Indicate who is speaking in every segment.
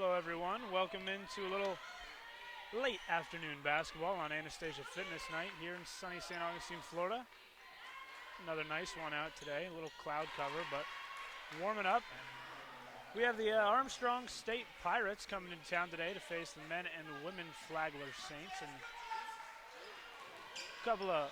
Speaker 1: Hello everyone, welcome into a little late afternoon basketball on Anastasia Fitness Night here in sunny St. Augustine, Florida. Another nice one out today, a little cloud cover, but warming up. We have the Armstrong State Pirates coming into town today to face the men and women Flagler Saints, and a couple of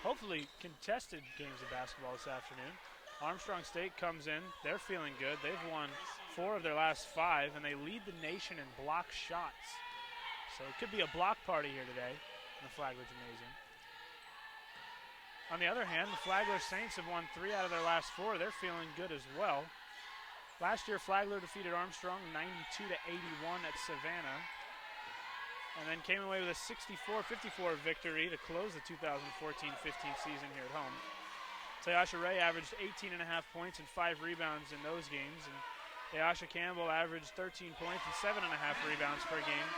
Speaker 1: hopefully contested games of basketball this afternoon. Armstrong State comes in, they're feeling good. They've won 4 of their last 5, and they lead the nation in block shots. So it could be a block party here today, and the Flagler's amazing. On the other hand, the Flagler Saints have won 3 out of their last 4. They're feeling good as well. Last year, Flagler defeated Armstrong 92-81 at Savannah, and then came away with a 64-54 victory to close the 2014-15 season here at home. Tyasha Ray averaged 18.5 points and 5 rebounds in those games, and Ayasha Campbell averaged 13 points and 7.5 rebounds per game,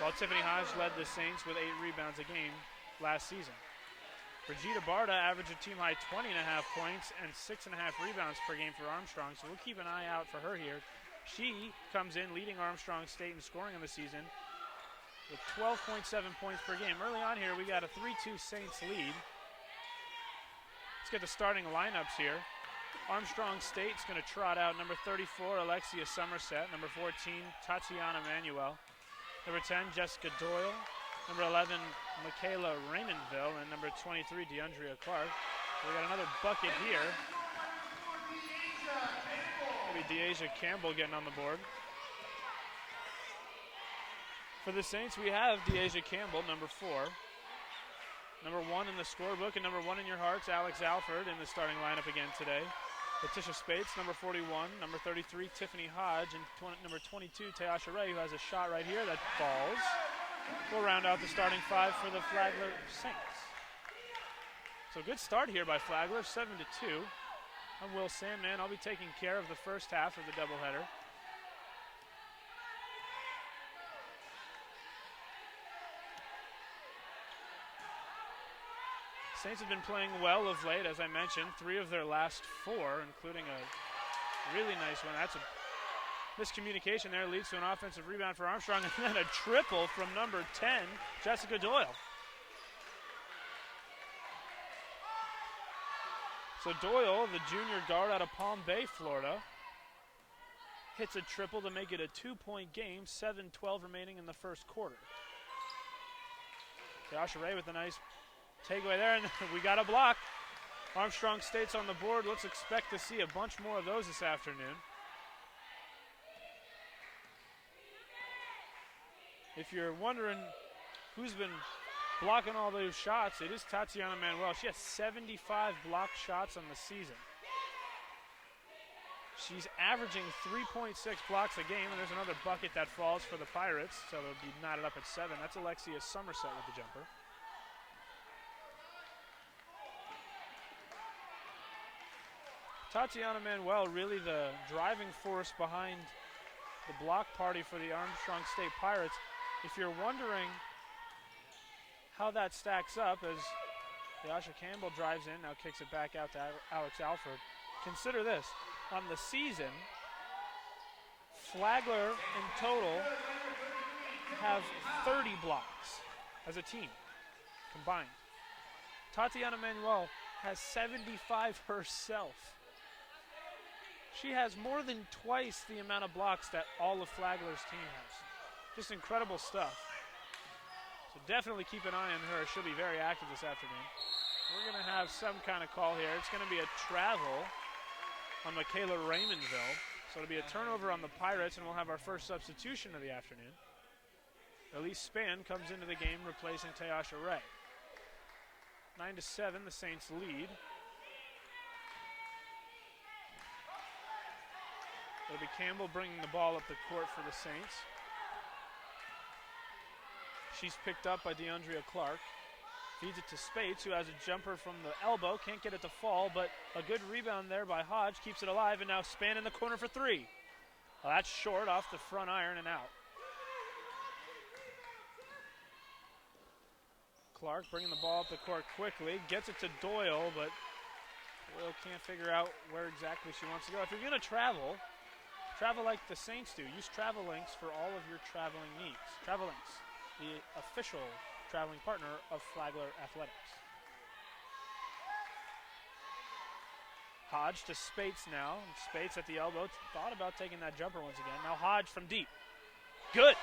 Speaker 1: while Tiffany Hodge led the Saints with 8 rebounds a game last season. Brigida Barta averaged a team-high 20.5 points and 6.5 rebounds per game for Armstrong, so we'll keep an eye out for her here. She comes in leading Armstrong State in scoring in the season with 12.7 points per game. Early on here, we got a 3-2 Saints lead. Let's get the starting lineups here. Armstrong State's going to trot out number 34, Alexia Somerset, number 14, Tatiana Manuel, number 10, Jessica Doyle, number 11, Michaela Raymondville, and number 23, DeAndrea Clark. So we got another bucket here. Maybe DeAsia Campbell getting on the board. For the Saints, we have DeAsia Campbell, number 4. Number 1 in the scorebook and number 1 in your hearts, Alex Alford in the starting lineup again today. Letitia Spates, number 41, number 33, Tiffany Hodge, and number 22, Tyasha Ray, who has a shot right here that falls. We'll round out the starting 5 for the Flagler Saints. So good start here by Flagler, 7-2. I'm Will Sandman. I'll be taking care of the first half of the doubleheader. Saints have been playing well of late, as I mentioned. 3 of their last 4, including a really nice one. That's a miscommunication there, leads to an offensive rebound for Armstrong, and then a triple from number 10, Jessica Doyle. So Doyle, the junior guard out of Palm Bay, Florida, hits a triple to make it a 2-point game, 7:12 remaining in the first quarter. Josh Ray with a nice takeaway there, and we got a block. Armstrong State's on the board. Let's expect to see a bunch more of those this afternoon. If you're wondering who's been blocking all those shots, it is Tatiana Manuel. She has 75 blocked shots on the season. She's averaging 3.6 blocks a game, and there's another bucket that falls for the Pirates, so they'll be knotted up at 7. That's Alexia Somerset with the jumper. Tatiana Manuel really the driving force behind the block party for the Armstrong State Pirates. If you're wondering how that stacks up as Ayasha Campbell drives in, now kicks it back out to Alex Alford. Consider this. On the season, Flagler in total have 30 blocks as a team combined. Tatiana Manuel has 75 herself. She has more than twice the amount of blocks that all of Flagler's team has. Just incredible stuff. So definitely keep an eye on her. She'll be very active this afternoon. We're going to have some kind of call here. It's going to be a travel on Michaela Raymondville. So it'll be a turnover on the Pirates, and we'll have our first substitution of the afternoon. Elise Spann comes into the game replacing Tyasha Ray. 9-7, the Saints lead. It'll be Campbell bringing the ball up the court for the Saints. She's picked up by DeAndrea Clark. Feeds it to Spates, who has a jumper from the elbow. Can't get it to fall, but a good rebound there by Hodge. Keeps it alive, and now Spann in the corner for 3. Well, that's short off the front iron and out. Clark bringing the ball up the court quickly. Gets it to Doyle, but Doyle can't figure out where exactly she wants to go. If you're going to travel, Travel like the Saints do. Use Travel Links for all of your traveling needs. Travel Links, the official traveling partner of Flagler Athletics. Hodge to Spates now. Spates at the elbow. Thought about taking that jumper once again. Now Hodge from deep. Good.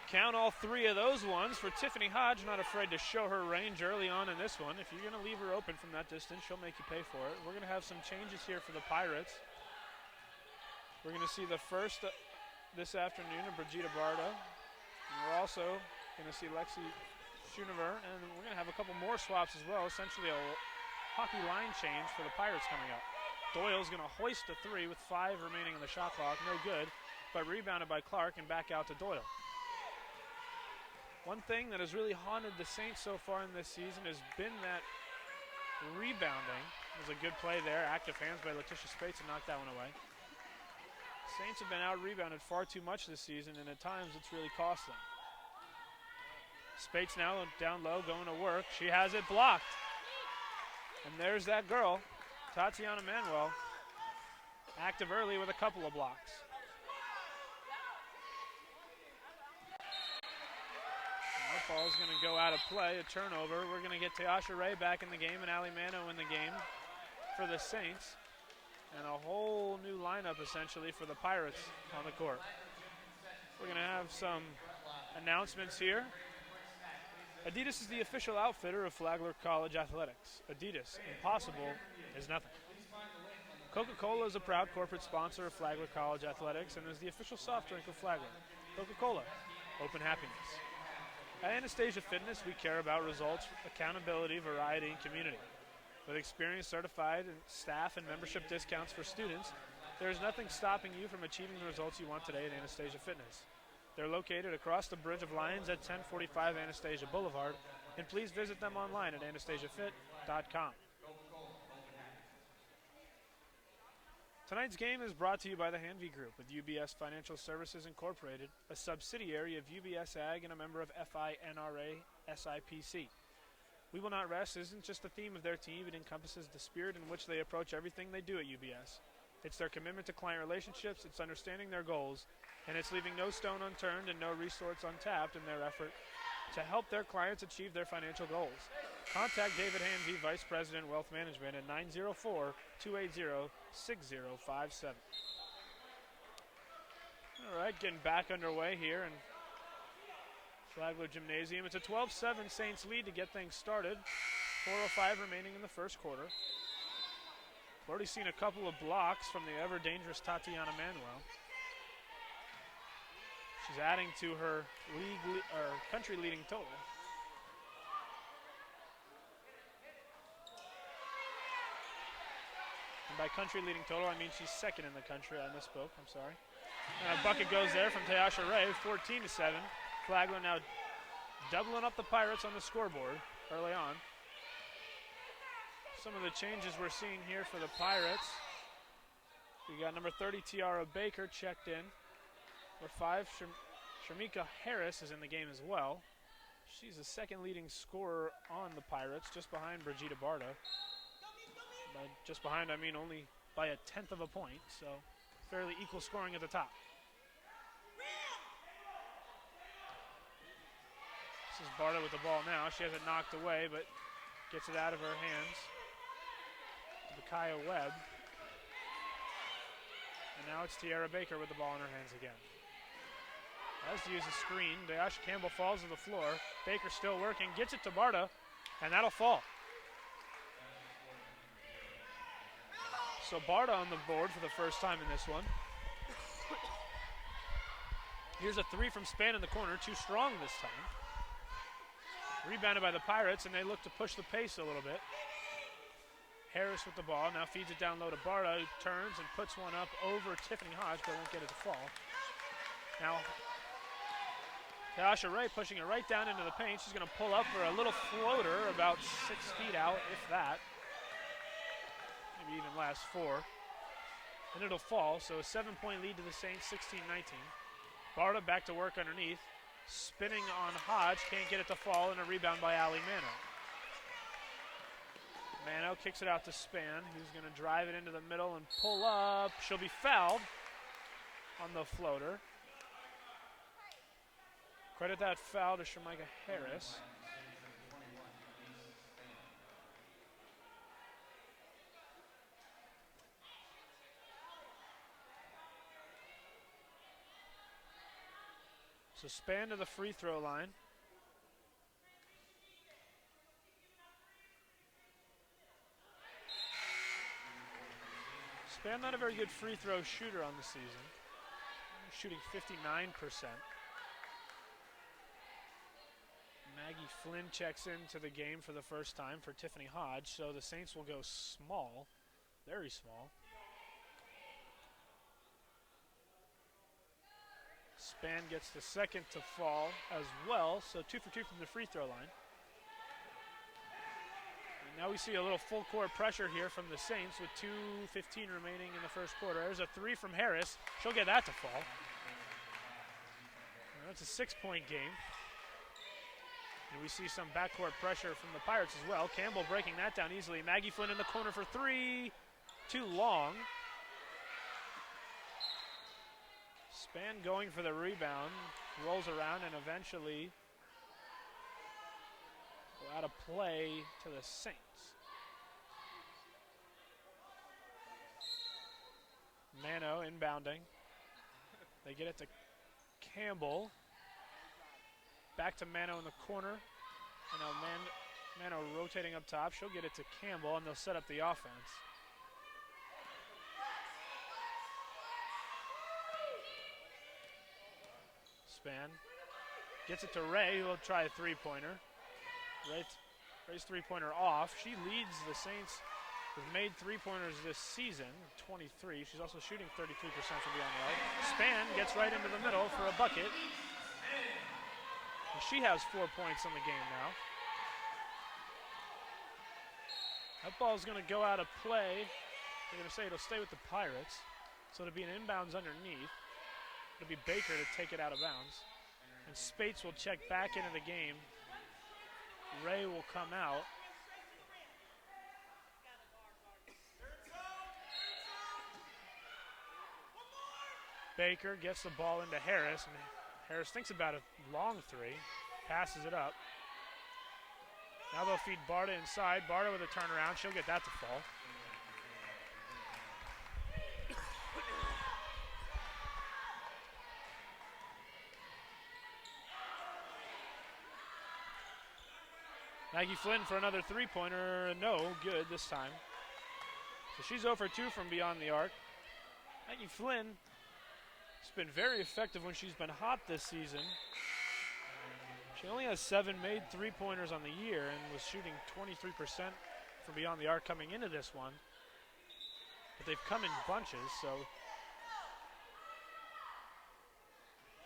Speaker 1: Count all 3 of those ones for Tiffany Hodge. Not afraid to show her range early on in this one. If you're going to leave her open from that distance, she'll make you pay for it. We're going to have some changes here for the Pirates. We're going to see the first this afternoon of Brigida Barda. And we're also going to see Lexi Schoonover, and we're going to have a couple more swaps as well. Essentially a hockey line change for the Pirates coming up. Doyle's going to hoist a 3 with 5 remaining on the shot clock. No good, but rebounded by Clark and back out to Doyle. One thing that has really haunted the Saints so far in this season has been that rebounding. There's a good play there. Active hands by Letitia Spates to knock that one away. Saints have been out-rebounded far too much this season, and at times it's really cost them. Spates now down low, going to work. She has it blocked. And there's that girl, Tatiana Manuel, active early with a couple of blocks. That ball is going to go out of play, a turnover. We're going to get Teasha Ray back in the game and Ali Mano in the game for the Saints. And a whole new lineup, essentially, for the Pirates on the court. We're going to have some announcements here. Adidas is the official outfitter of Flagler College Athletics. Adidas, impossible is nothing. Coca-Cola is a proud corporate sponsor of Flagler College Athletics and is the official soft drink of Flagler. Coca-Cola, open happiness. At Anastasia Fitness, we care about results, accountability, variety, and community. With experienced certified staff and membership discounts for students, there is nothing stopping you from achieving the results you want today at Anastasia Fitness. They're located across the Bridge of Lions at 1045 Anastasia Boulevard, and please visit them online at anastasiafit.com. Tonight's game is brought to you by the Hanvey Group with UBS Financial Services Incorporated, a subsidiary of UBS Ag and a member of FINRA SIPC. We Will Not Rest isn't just the theme of their team, it encompasses the spirit in which they approach everything they do at UBS. It's their commitment to client relationships, it's understanding their goals, and it's leaving no stone unturned and no resource untapped in their effort to help their clients achieve their financial goals. Contact David Hanvey, Vice President, Wealth Management at 904-280-6057. All right, getting back underway here in Flagler Gymnasium. It's a 12-7 Saints lead to get things started. 4:05 remaining in the first quarter. We've already seen a couple of blocks from the ever-dangerous Tatiana Manuel. She's adding to her country-leading total. And by country-leading total, I mean she's second in the country. I misspoke. I'm sorry. And a bucket goes there from Teasha Ray, 14-7. Flagler now doubling up the Pirates on the scoreboard early on. Some of the changes we're seeing here for the Pirates. We got number 30, Tiara Baker, checked in. Number 5, Shamika Harris is in the game as well. She's the second leading scorer on the Pirates, just behind Brigida Barda. By just behind, I mean only by a 1/10 of a point, so fairly equal scoring at the top. This is Barda with the ball now. She has it knocked away, but gets it out of her hands to Kaya Webb. And now it's Tiara Baker with the ball in her hands again. Has to use a screen. Dayash Campbell falls to the floor. Baker still working, gets it to Barda, and that'll fall. So Barda on the board for the first time in this one. Here's a 3 from Span in the corner, too strong this time. Rebounded by the Pirates, and they look to push the pace a little bit. Harris with the ball, now feeds it down low to Barda, who turns and puts one up over Tiffany Hodge, but won't get it to fall. Now, Teasha Ray pushing it right down into the paint. She's going to pull up for a little floater about 6 feet out, if that. Maybe even last 4. And it'll fall, so a 7-point lead to the Saints, 16-19. Barda back to work underneath. Spinning on Hodge, can't get it to fall, and a rebound by Ali Mano. Mano kicks it out to Span, who's going to drive it into the middle and pull up. She'll be fouled on the floater. Credit that foul to Shamika Harris. So Span to the free throw line. Span not a very good free throw shooter on the season. Shooting 59%. Maggie Flynn checks into the game for the first time for Tiffany Hodge, so the Saints will go small, very small. Span gets the second to fall as well, so 2 for 2 from the free throw line. And now we see a little full court pressure here from the Saints with 2:15 remaining in the first quarter. There's a 3 from Harris. She'll get that to fall. And that's a 6-point game. And we see some backcourt pressure from the Pirates as well. Campbell breaking that down easily. Maggie Flynn in the corner for 3. Too long. Span going for the rebound. Rolls around and eventually go out of play to the Saints. Mano inbounding. They get it to Campbell. Back to Mano in the corner. And now Mano rotating up top. She'll get it to Campbell, and they'll set up the offense. Span gets it to Ray, who will try a three-pointer. Ray's three-pointer off. She leads the Saints with made three-pointers this season, 23. She's also shooting 33% from beyond the arc. Span gets right into the middle for a bucket. And she has 4 points in the game now. That ball's going to go out of play. They're going to say it'll stay with the Pirates. So it'll be an inbounds underneath. It'll be Baker to take it out of bounds. And Spates will check back into the game. Ray will come out. Baker gets the ball into Harris. And Harris thinks about a long three. Passes it up. Now they'll feed Barta inside. Barta with a turnaround. She'll get that to fall. Maggie Flynn for another three-pointer. No good this time. So she's 0 for 2 from beyond the arc. Maggie Flynn has been very effective when she's been hot this season. She only has 7 made three-pointers on the year and was shooting 23% from beyond the arc coming into this one. But they've come in bunches, so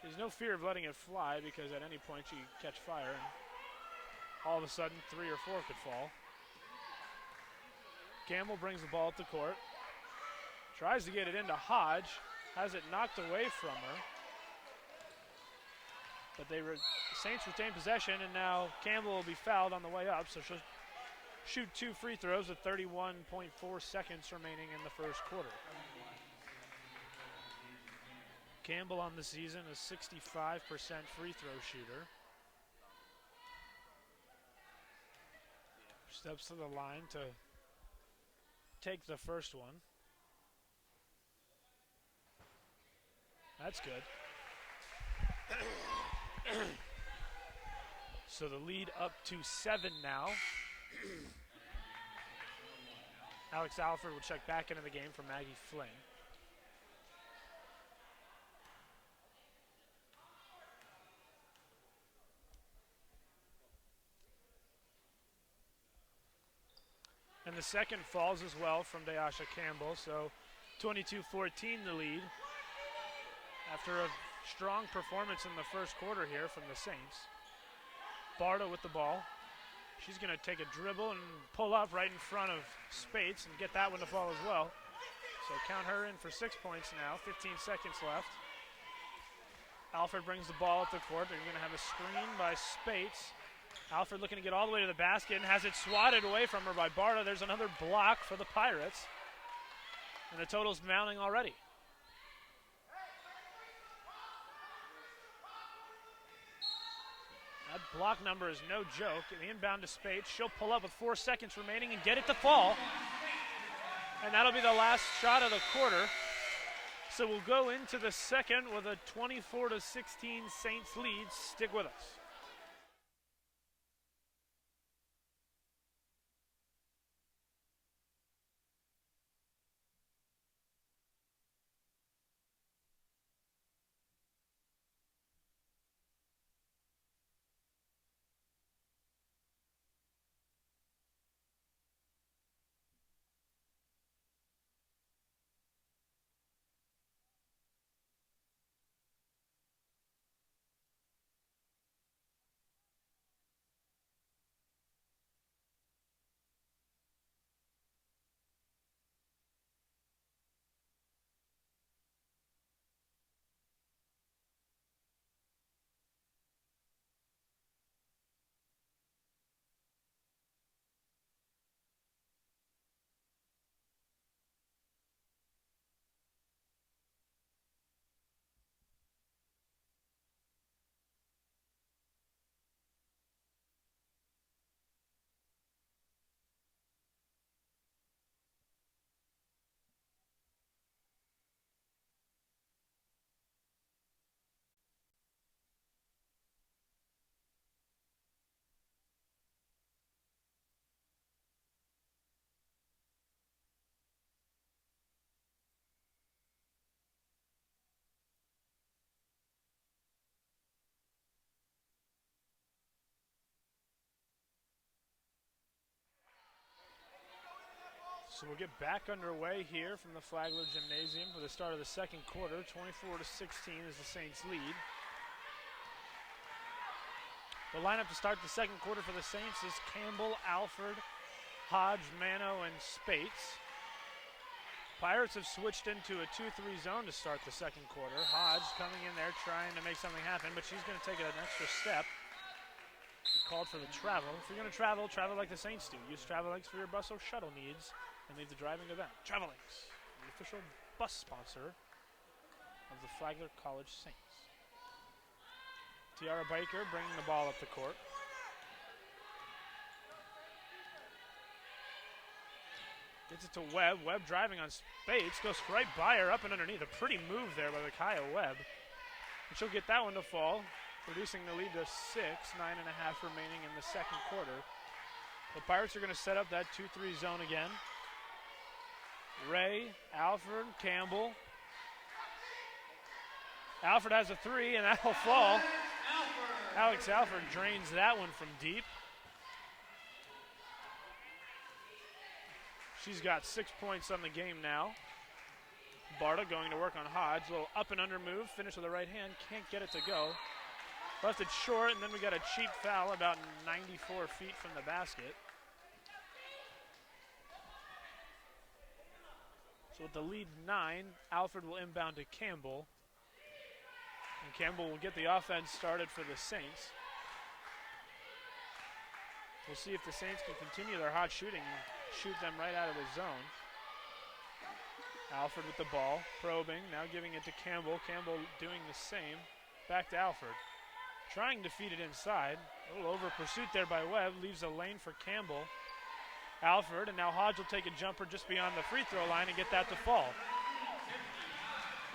Speaker 1: there's no fear of letting it fly because at any point she could catch fire and all of a sudden 3 or 4 could fall. Campbell brings the ball up the court. Tries to get it into Hodge. Has it knocked away from her. But the Saints retain possession, and now Campbell will be fouled on the way up, so she'll shoot 2 free throws with 31.4 seconds remaining in the first quarter. Campbell on the season is 65% free throw shooter. Steps to the line to take the first one. That's good. So the lead up to 7 now. Alex Alford will check back into the game for Maggie Flynn. And the second falls as well from Dayasha Campbell, so 22-14 the lead. After a strong performance in the first quarter here from the Saints. Barta with the ball. She's going to take a dribble and pull up right in front of Spates and get that one to fall as well. So count her in for 6 points now, 15 seconds left. Alford brings the ball up the court. They're going to have a screen by Spates. Alford looking to get all the way to the basket and has it swatted away from her by Barta. There's another block for the Pirates. And the total's mounting already. That block number is no joke. The inbound to Spates. She'll pull up with 4 seconds remaining and get it to fall. And that'll be the last shot of the quarter. So we'll go into the second with a 24-16 Saints lead. Stick with us. So we'll get back underway here from the Flagler Gymnasium for the start of the second quarter. 24-16 is the Saints lead. The lineup to start the second quarter for the Saints is Campbell, Alford, Hodge, Mano, and Spates. Pirates have switched into a 2-3 zone to start the second quarter. Hodge coming in there trying to make something happen, but she's going to take an extra step. We called for the travel. If you're going to travel, travel like the Saints do. Use Travelinks for your bus or shuttle needs and leave the driving event. Travelinks, the official bus sponsor of the Flagler College Saints. Tiara Baker bringing the ball up the court. Gets it to Webb. Webb driving on Spates. Goes right by her, up and underneath. A pretty move there by Micaiah Webb. And she'll get that one to fall, reducing the lead to 6, 9.5 remaining in the second quarter. The Pirates are going to set up that 2-3 zone again. Ray, Alford, Campbell. Alford has a 3, and that'll fall. Alex Alford drains that one from deep. She's got 6 points on the game now. Barta going to work on Hodge. A little up and under move. Finish with the right hand. Can't get it to go. Left it short, and then we got a cheap foul about 94 feet from the basket. So with the lead 9, Alford will inbound to Campbell. And Campbell will get the offense started for the Saints. We'll see if the Saints can continue their hot shooting and shoot them right out of the zone. Alford with the ball, probing, now giving it to Campbell. Campbell doing the same. Back to Alford. Trying to feed it inside. A little over pursuit there by Webb. Leaves a lane for Campbell. Alford, and now Hodge will take a jumper just beyond the free throw line and get that to fall.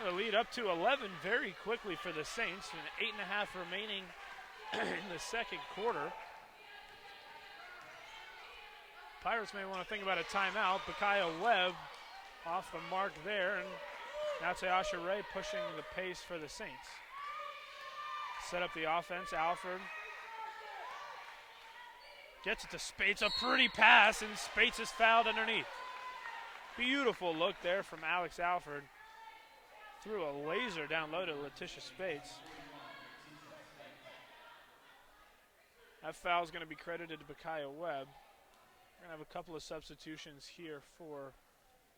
Speaker 1: The lead up to 11 very quickly for the Saints, and 8.5 remaining in the second quarter. Pirates may want to think about a timeout. Micaiah Webb off the mark there, and now Tayasha Ray pushing the pace for the Saints. Set up the offense. Alford gets it to Spates. A pretty pass, and Spates is fouled underneath. Beautiful look there from Alex Alford. Threw a laser down low to Letitia Spates. That foul is going to be credited to Micaiah Webb. We're going to have a couple of substitutions here for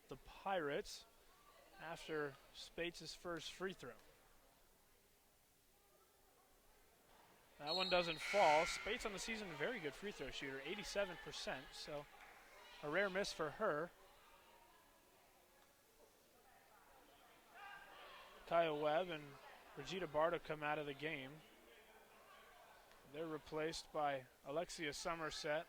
Speaker 1: the Pirates after Spates' first free throw. That one doesn't fall. Spates on the season, very good free throw shooter, 87%, so a rare miss for her. Kaya Webb and Regina Barta come out of the game. They're replaced by Alexia Somerset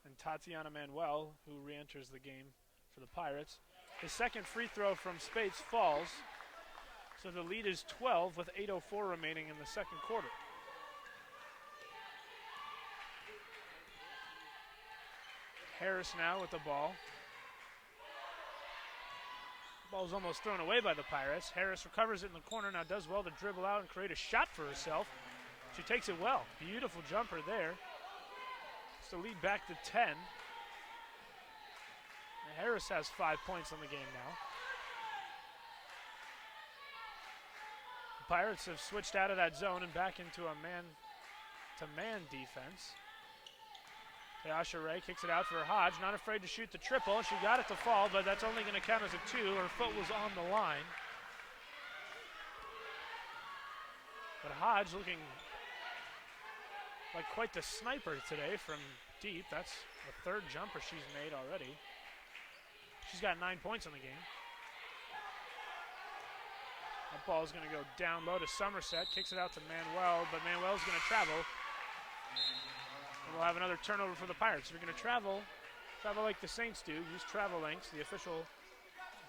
Speaker 1: and Tatiana Manuel, who re-enters the game for the Pirates. The second free throw from Spates falls, so the lead is 12 with 8:04 remaining in the second quarter. Harris now with the ball. Ball's almost thrown away by the Pirates. Harris recovers it in the corner, now does well to dribble out and create a shot for herself. She takes it well. Beautiful jumper there. It's the lead back to 10. And Harris has 5 points on the game now. The Pirates have switched out of that zone and back into a man-to-man defense. Tayasha Ray kicks it out for Hodge, not afraid to shoot the triple. She got it to fall, but that's only going to count as a 2. Her foot was on the line. But Hodge looking like quite the sniper today from deep. That's the third jumper she's made already. She's got 9 points on the game. That ball is going to go down low to Somerset. Kicks it out to Manuel, but Manuel's going to travel. And we'll have another turnover for the Pirates. If you're going to travel like the Saints do. Use Travel Links, the official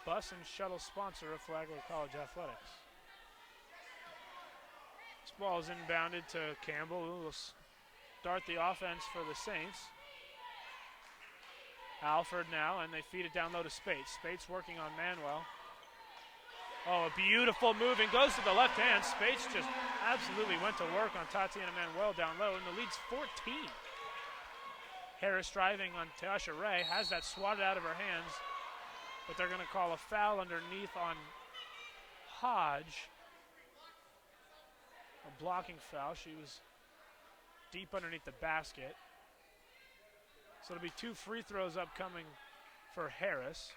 Speaker 1: bus and shuttle sponsor of Flagler College Athletics. This ball is inbounded to Campbell, who will start the offense for the Saints. Alford now, and they feed it down low to Spates. Spates working on Manuel. Oh, a beautiful move, and goes to the left hand. Spates just absolutely went to work on Tatiana Manuel down low, and the lead's 14. Harris driving on Tasha Ray, has that swatted out of her hands, but they're going to call a foul underneath on Hodge. A blocking foul. She was deep underneath the basket. So it'll be 2 free throws upcoming for Harris.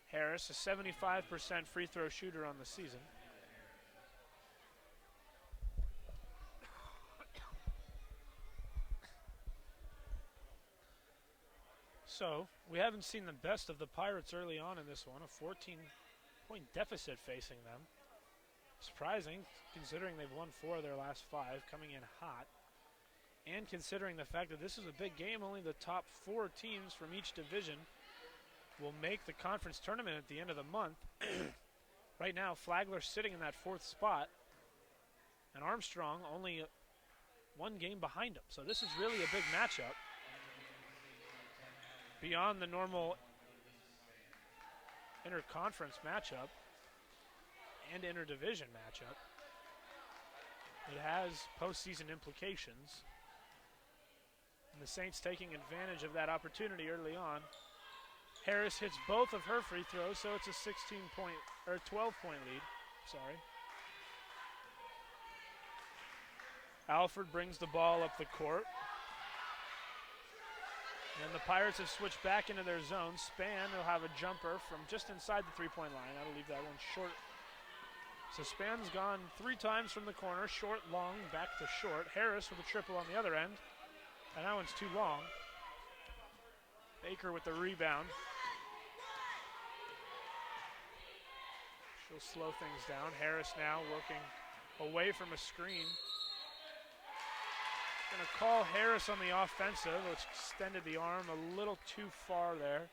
Speaker 1: Harris, a 75% free throw shooter on the season. So, we haven't seen the best of the Pirates early on in this one. A 14-point deficit facing them. Surprising, considering they've won 4 of their last 5, coming in hot. And considering the fact that this is a big game, only the top 4 teams from each division will make the conference tournament at the end of the month. Right now, Flagler's sitting in that 4th spot, and Armstrong only 1 game behind him. So this is really a big matchup. Beyond the normal interconference matchup and interdivision matchup, it has postseason implications. And the Saints taking advantage of that opportunity early on. Harris hits both of her free throws, so it's a 12-point lead. Sorry. Alford brings the ball up the court. And the Pirates have switched back into their zone. Spann will have a jumper from just inside the 3-point line. That'll leave that one short. So Spann's gone 3 times from the corner. Short, long, back to short. Harris with a triple on the other end. And that one's too long. Baker with the rebound. She'll slow things down. Harris now working away from a screen. Going to call Harris on the offensive, which extended the arm a little too far there.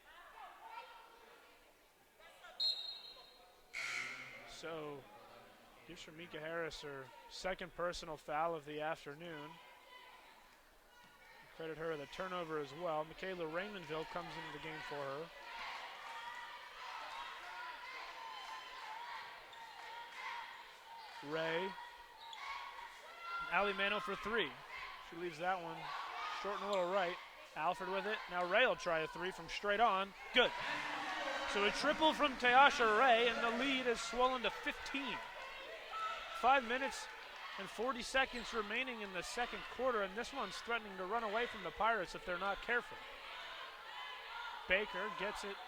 Speaker 1: So, gives Shamika Harris her 2nd personal foul of the afternoon. Credit her the turnover as well. Michaela Raymondville comes into the game for her. Ray. Allie Mano for 3. She leaves that one short and a little right. Alford with it. Now Ray will try a 3 from straight on. Good. So a triple from Tayasha Ray, and the lead is swollen to 15. 5 minutes and 40 seconds remaining in the second quarter, and this one's threatening to run away from the Pirates if they're not careful. Baker gets it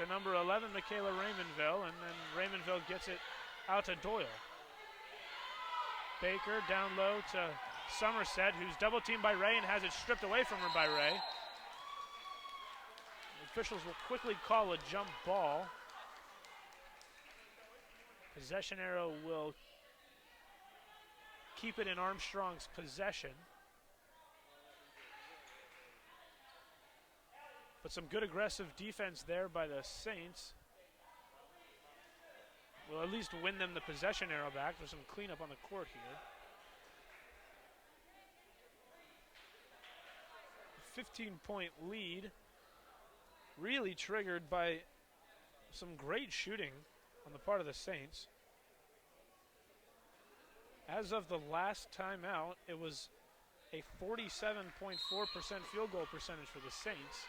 Speaker 1: to number 11, Michaela Raymondville, and then Raymondville gets it out to Doyle. Baker down low to Somerset, who's double teamed by Ray and has it stripped away from her by Ray. The officials will quickly call a jump ball. Possession arrow will keep it in Armstrong's possession. But some good aggressive defense there by the Saints. Will at least win them the possession arrow back. There's some cleanup on the court here. 15-point lead, really triggered by some great shooting on the part of the Saints. As of the last timeout, it was a 47.4% field goal percentage for the Saints.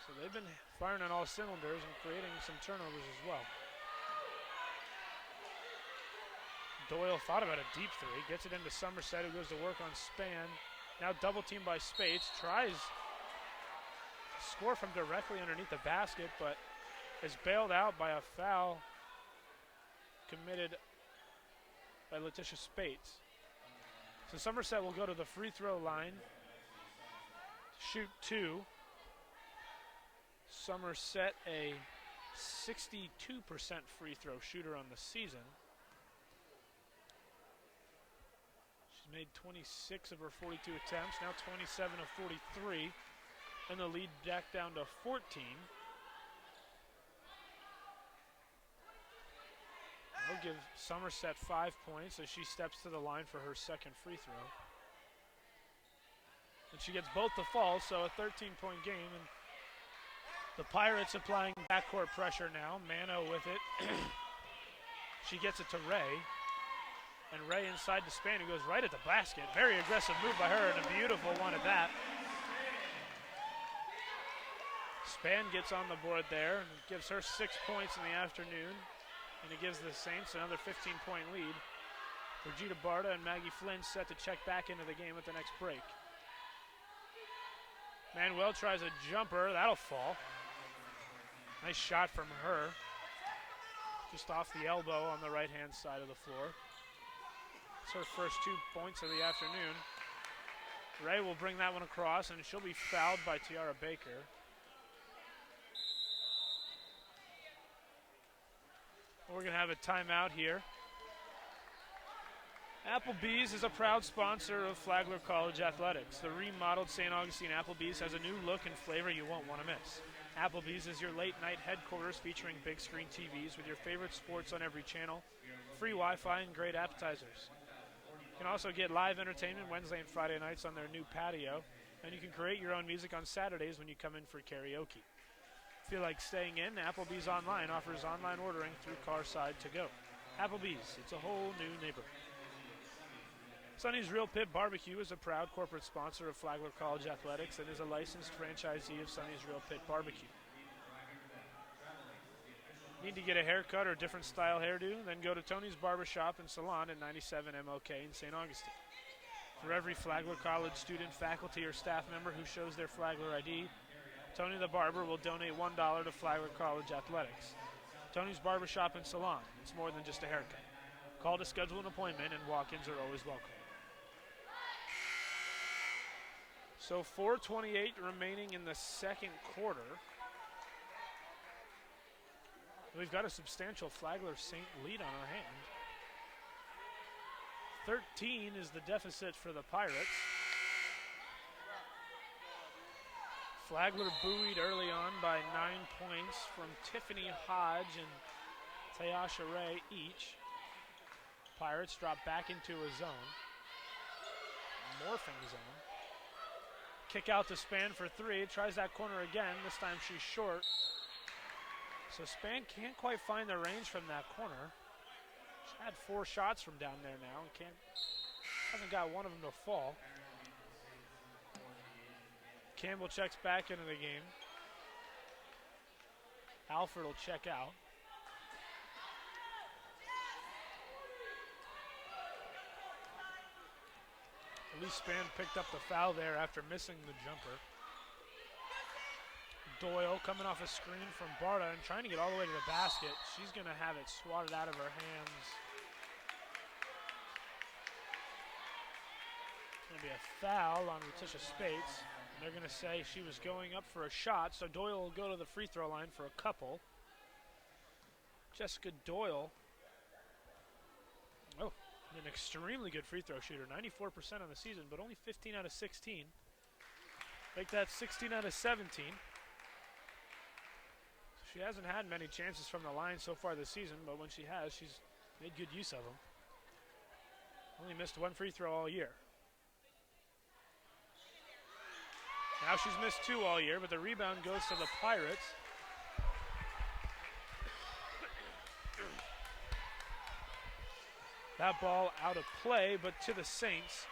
Speaker 1: So they've been firing on all cylinders and creating some turnovers as well. Doyle thought about a deep three, gets it into Somerset, who goes to work on Span. Now double teamed by Spates, tries to score from directly underneath the basket, but is bailed out by a foul committed by Letitia Spates. So Somerset will go to the free throw line, shoot two. Somerset, a 62% free throw shooter on the season. She's made 26 of her 42 attempts, now 27 of 43, and the lead back down to 14. That'll give Somerset 5 points as she steps to the line for her second free throw. And she gets both the falls, so a 13-point game. And the Pirates applying backcourt pressure now. Mano with it. She gets it to Ray. And Ray inside to Span, who goes right at the basket. Very aggressive move by her, and a beautiful one at that. Span gets on the board there and gives her 6 points in the afternoon. And it gives the Saints another 15-point lead. Brigida Barta and Maggie Flynn set to check back into the game at the next break. Manuel tries a jumper. That'll fall. Nice shot from her. Just off the elbow on the right-hand side of the floor. It's her first 2 points of the afternoon. Ray will bring that one across, and she'll be fouled by Tiara Baker. We're going to have a timeout here. Applebee's is a proud sponsor of Flagler College Athletics. The remodeled St. Augustine Applebee's has a new look and flavor you won't want to miss. Applebee's is your late-night headquarters featuring big-screen TVs with your favorite sports on every channel, free Wi-Fi, and great appetizers. You can also get live entertainment Wednesday and Friday nights on their new patio, and you can create your own music on Saturdays when you come in for karaoke. Feel like staying in? Applebee's Online offers online ordering through Carside to go. Applebee's, it's a whole new neighborhood. Sonny's Real Pit Barbecue is a proud corporate sponsor of Flagler College Athletics and is a licensed franchisee of Sonny's Real Pit Barbecue. Need to get a haircut or different style hairdo? Then go to Tony's Barbershop and Salon at 97 MLK in St. Augustine. For every Flagler College student, faculty, or staff member who shows their Flagler ID, Tony the Barber will donate $1 to Flagler College Athletics. Tony's Barbershop and Salon. It's more than just a haircut. Call to schedule an appointment, and walk-ins are always welcome. So 4:28 remaining in the second quarter. We've got a substantial Flagler Saint lead on our hand. 13 is the deficit for the Pirates. Flagler buoyed early on by 9 points from Tiffany Hodge and Tayasha Ray each. Pirates drop back into a zone. Morphing zone. Kick out to Span for three. Tries that corner again. This time she's short. So Span can't quite find the range from that corner. She's had 4 shots from down there now and hasn't got one of them to fall. Campbell checks back into the game. Alford will check out. At least Span picked up the foul there after missing the jumper. Doyle coming off a screen from Barta and trying to get all the way to the basket. She's going to have it swatted out of her hands. It's going to be a foul on Letitia Spates. And they're going to say she was going up for a shot, so Doyle will go to the free throw line for a couple. Jessica Doyle, an extremely good free throw shooter, 94% on the season, but only 15 out of 16. Make that 16 out of 17. She hasn't had many chances from the line so far this season, but when she has, she's made good use of them. Only missed one free throw all year. Now she's missed two all year, but the rebound goes to the Pirates. That ball out of play, but to the Saints.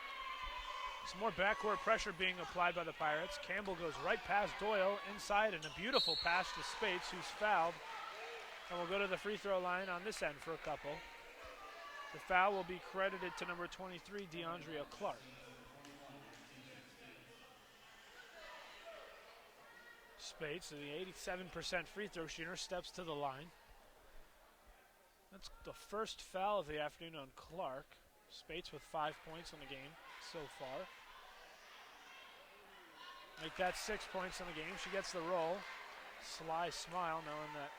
Speaker 1: Some more backcourt pressure being applied by the Pirates. Campbell goes right past Doyle inside, and a beautiful pass to Spates, who's fouled. And will go to the free throw line on this end for a couple. The foul will be credited to number 23, DeAndrea Clark. Spates, the 87% free throw shooter, steps to the line. That's the first foul of the afternoon on Clark. Spates with 5 points in the game so far. Make that 6 points in the game. She gets the roll. Sly smile knowing that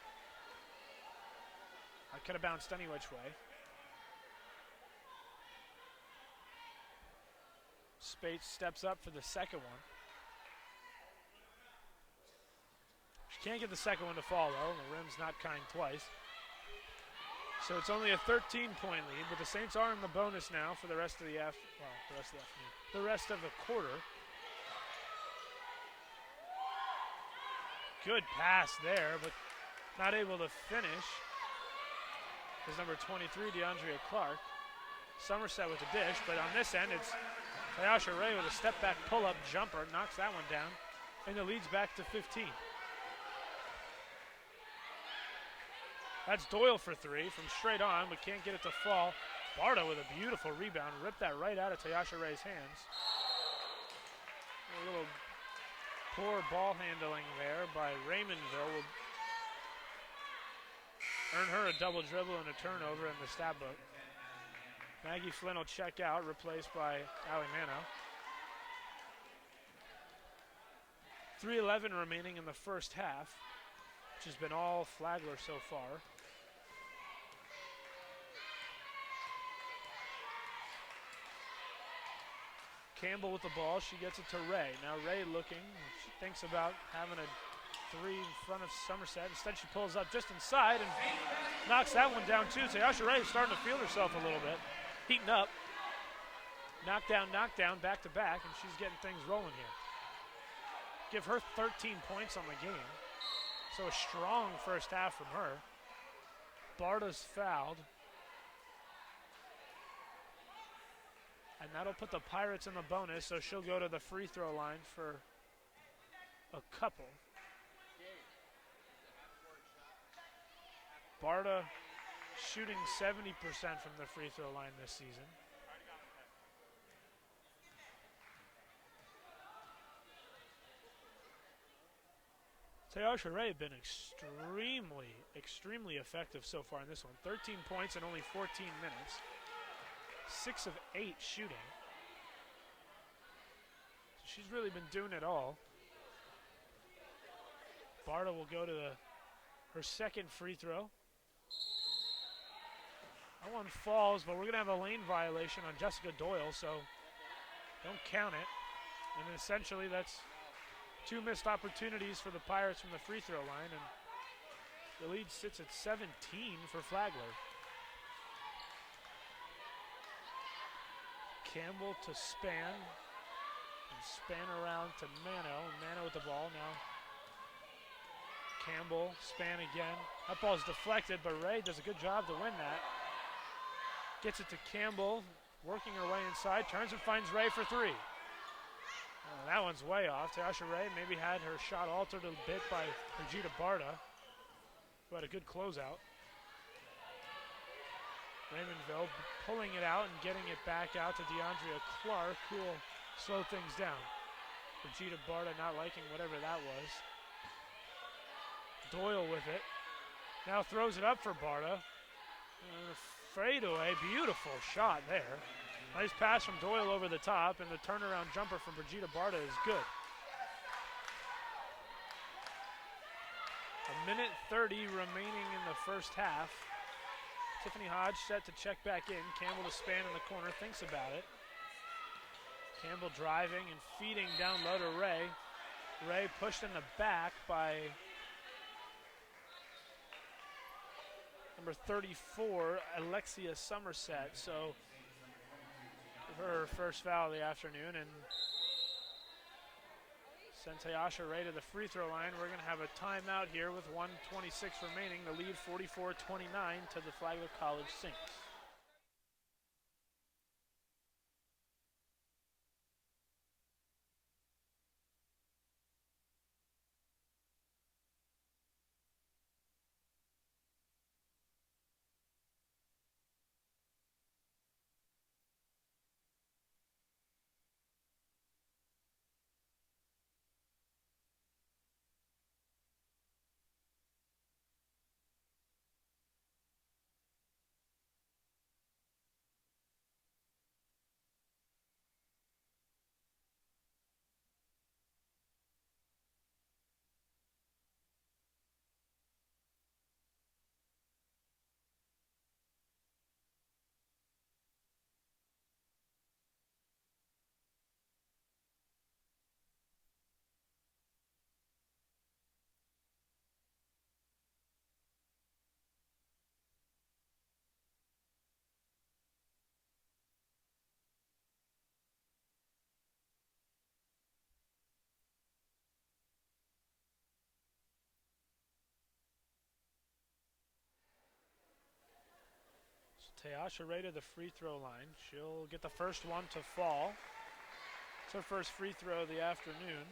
Speaker 1: I could have bounced any which way. Spates steps up for the second one. She can't get the second one to fall though. The rim's not kind twice. So it's only a 13-point lead, but the Saints are in the bonus now for the rest of the the rest of the quarter. Good pass there, but not able to finish. Is number 23, DeAndrea Clark. Somerset with the dish, but on this end, it's Tayasha Ray with a step-back pull-up jumper, knocks that one down, and the lead's back to 15. That's Doyle for three from straight on, but can't get it to fall. Barta with a beautiful rebound, ripped that right out of Tayasha Ray's hands. A little poor ball handling there by Raymondville will earn her a double dribble and a turnover in the stat book. Maggie Flynn will check out, replaced by Allie Mano. 3:11 remaining in the first half, which has been all Flagler so far. Campbell with the ball, she gets it to Ray. Now Ray looking, she thinks about having a three in front of Somerset. Instead she pulls up just inside and knocks that one down too. Tayasha Ray is starting to feel herself a little bit. Heating up. Knockdown, back to back, and she's getting things rolling here. Give her 13 points on the game. So a strong first half from her. Barta's fouled. And that'll put the Pirates in the bonus, so she'll go to the free throw line for a couple. Barta shooting 70% from the free throw line this season. Tayasha Ray have been extremely effective so far in this one. 13 points in only 14 minutes. 6 of 8 shooting. So she's really been doing it all. Barta will go to her second free throw. That one falls, but we're going to have a lane violation on Jessica Doyle, so don't count it. And essentially that's 2 missed opportunities for the Pirates from the free throw line, and the lead sits at 17 for Flagler. Campbell to Span, and Span around to Mano. Mano with the ball now. Campbell, Span again. That ball's deflected, but Ray does a good job to win that. Gets it to Campbell, working her way inside, turns and finds Ray for three. That one's way off. Tayasha Ray maybe had her shot altered a bit by Brigida Barta, who had a good closeout. Raymondville pulling it out and getting it back out to DeAndrea Clark, who will slow things down. Brigida Barta not liking whatever that was. Doyle with it. Now throws it up for Barta. Fadeaway, beautiful shot there. Nice pass from Doyle over the top, and the turnaround jumper from Brigitte Barta is good. 1:30 remaining in the first half. Tiffany Hodge set to check back in. Campbell to span in the corner, thinks about it. Campbell driving and feeding down low to Ray. Ray pushed in the back by number 34, Alexia Somerset. So her first foul of the afternoon, and send Tayasha Ray to the free throw line. We're going to have a timeout here with 1:26 remaining. The lead 44-29 to the Flagler College Saints. Tayasha Ray to the free throw line. She'll get the first one to fall. It's her first free throw of the afternoon.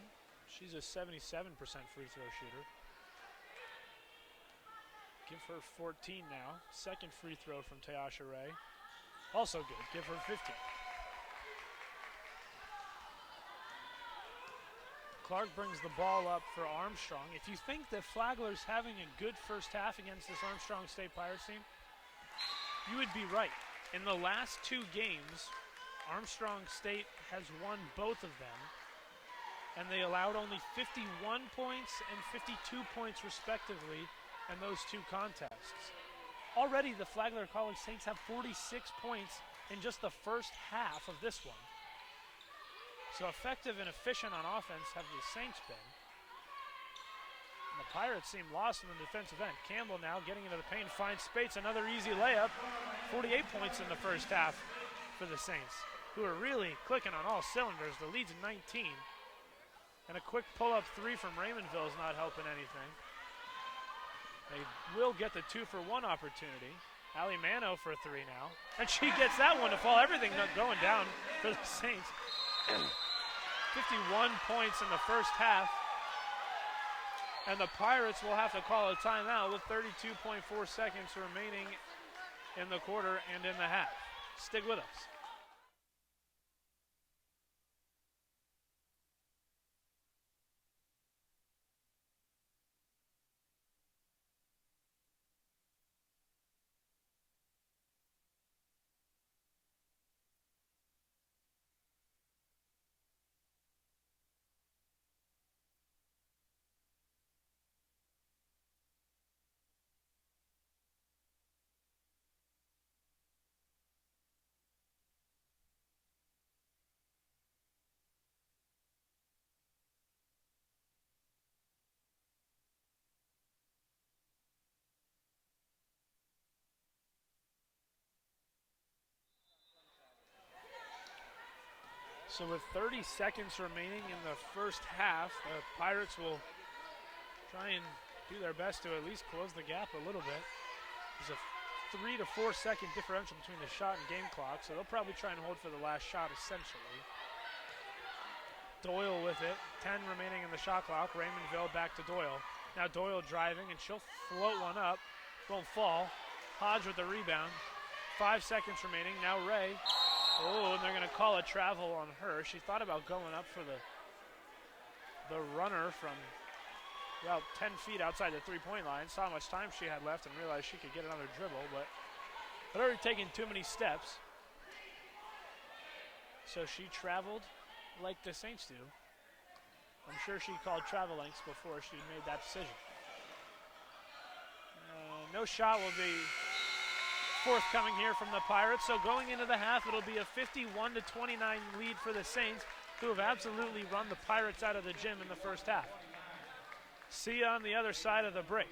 Speaker 1: She's a 77% free throw shooter. Give her 14 now. Second free throw from Tayasha Ray. Also good. Give her 15. Clark brings the ball up for Armstrong. If you think that Flagler's having a good first half against this Armstrong State Pirates team, you would be right. In the last two games, Armstrong State has won both of them, and they allowed only 51 points and 52 points respectively in those two contests. Already the Flagler College Saints have 46 points in just the first half of this one. So effective and efficient on offense have the Saints been. And the Pirates seem lost in the defensive end. Campbell now getting into the paint, finds Spates, another easy layup. 48 points in the first half for the Saints, who are really clicking on all cylinders. The lead's 19. And a quick pull-up three from Raymondville is not helping anything. They will get the 2-for-1 opportunity. Allie Mano for three now. And she gets that one to fall. Everything going down for the Saints. 51 points in the first half. And the Pirates will have to call a timeout with 32.4 seconds remaining in the quarter and in the half. Stick with us. So with 30 seconds remaining in the first half, the Pirates will try and do their best to at least close the gap a little bit. There's a 3 to 4 second differential between the shot and game clock, so they'll probably try and hold for the last shot essentially. Doyle with it, 10 remaining in the shot clock. Raymondville back to Doyle. Now Doyle driving, and she'll float one up. Won't fall. Hodge with the rebound. 5 seconds remaining. Now Ray. Oh, and they're going to call a travel on her. She thought about going up for the runner from about 10 feet outside the three-point line, saw how much time she had left and realized she could get another dribble, but had already taken too many steps. So she traveled like the Saints do. I'm sure she called travel lengths before she made that decision. No shot will be forthcoming here from the Pirates. So going into the half, it'll be a 51-29 lead for the Saints, who have absolutely run the Pirates out of the gym in the first half. See you on the other side of the break.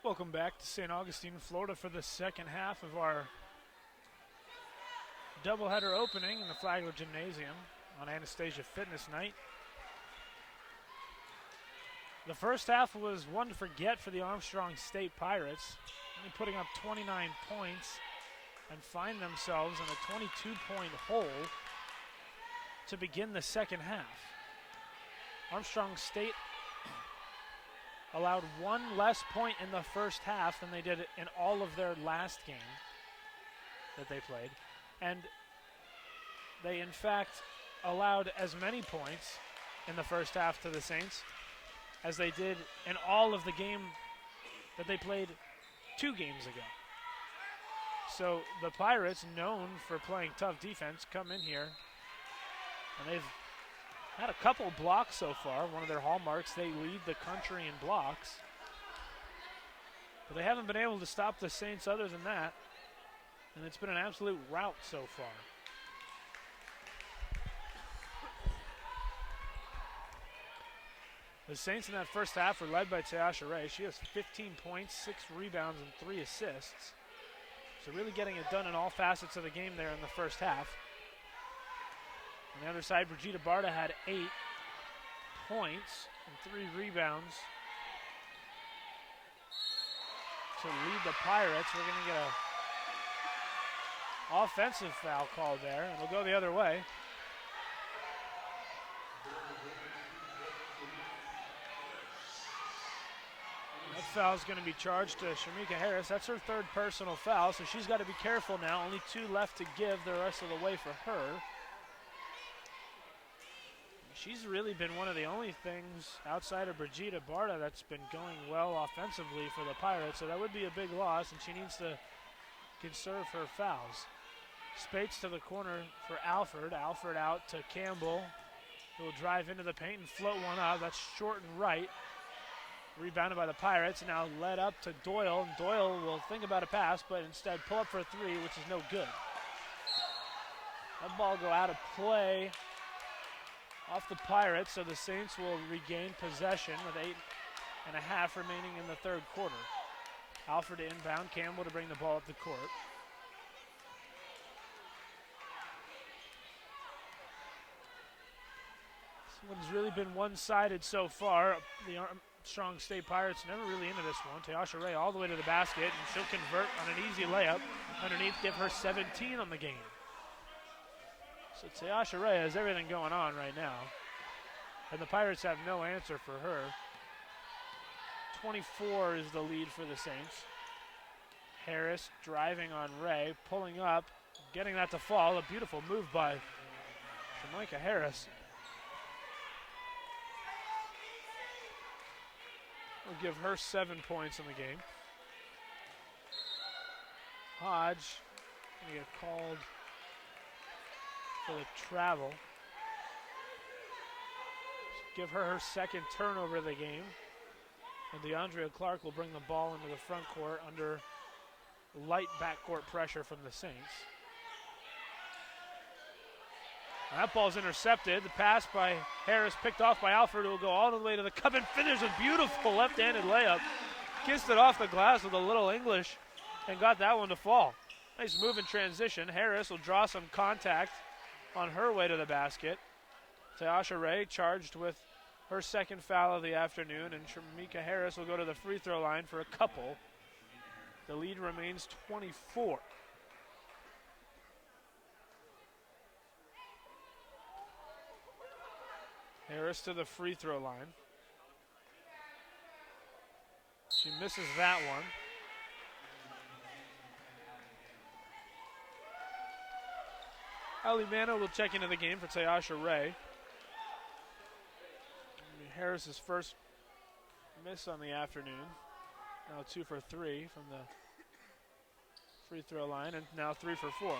Speaker 1: Welcome back to St. Augustine, Florida for the second half of our doubleheader opening in the Flagler Gymnasium on Anastasia Fitness Night. The first half was one to forget for the Armstrong State Pirates, only putting up 29 points and find themselves in a 22-point hole to begin the second half. Armstrong State allowed one less point in the first half than they did in all of their last game that they played. And they, in fact, allowed as many points in the first half to the Saints as they did in all of the game that they played 2 games ago. So the Pirates, known for playing tough defense, come in here, and they've had a couple blocks so far. One of their hallmarks, they lead the country in blocks. But they haven't been able to stop the Saints other than that. And it's been an absolute rout so far. The Saints in that first half were led by Teasha Ray. She has 15 points, 6 rebounds, and 3 assists. So really getting it done in all facets of the game there in the first half. On the other side, Brigitte Barta had 8 points and 3 rebounds to lead the Pirates. We're going to get an offensive foul called there, and it'll go the other way. That foul is going to be charged to Shamika Harris. That's her 3rd personal foul, so she's got to be careful now. Only 2 left to give the rest of the way for her. She's really been one of the only things outside of Brigitte Barta that's been going well offensively for the Pirates, so that would be a big loss, and she needs to conserve her fouls. Spates to the corner for Alford. Alford out to Campbell, who will drive into the paint and float one up. That's short and right. Rebounded by the Pirates, and now led up to Doyle, and Doyle will think about a pass, but instead pull up for a 3, which is no good. That ball go out of play off the Pirates, so the Saints will regain possession with 8.5 remaining in the 3rd quarter. Alford to inbound, Campbell to bring the ball up the court. This one's really been one-sided so far. The Armstrong State Pirates never really into this one. Teasha Ray all the way to the basket, and she'll convert on an easy layup. Underneath, give her 17 on the game. So Teasha Ray has everything going on right now. And the Pirates have no answer for her. 24 is the lead for the Saints. Harris driving on Ray, pulling up, getting that to fall. A beautiful move by Jamaica Harris. We'll give her 7 points in the game. Hodge going to get called for the travel. Give her her 2nd turnover of the game. And DeAndrea Clark will bring the ball into the front court under light backcourt pressure from the Saints. And that ball's intercepted. The pass by Harris picked off by Alford, who will go all the way to the cup and finish a beautiful left-handed layup. Kissed it off the glass with a little English and got that one to fall. Nice move in transition. Harris will draw some contact on her way to the basket. Teasha Ray charged with her 2nd foul of the afternoon, and Shamika Harris will go to the free throw line for a couple. The lead remains 24. Harris to the free throw line. She misses that one. Ali Mano will check into the game for Teasha Ray. Harris's first miss on the afternoon. Now 2 for 3 from the free throw line, and now 3 for 4.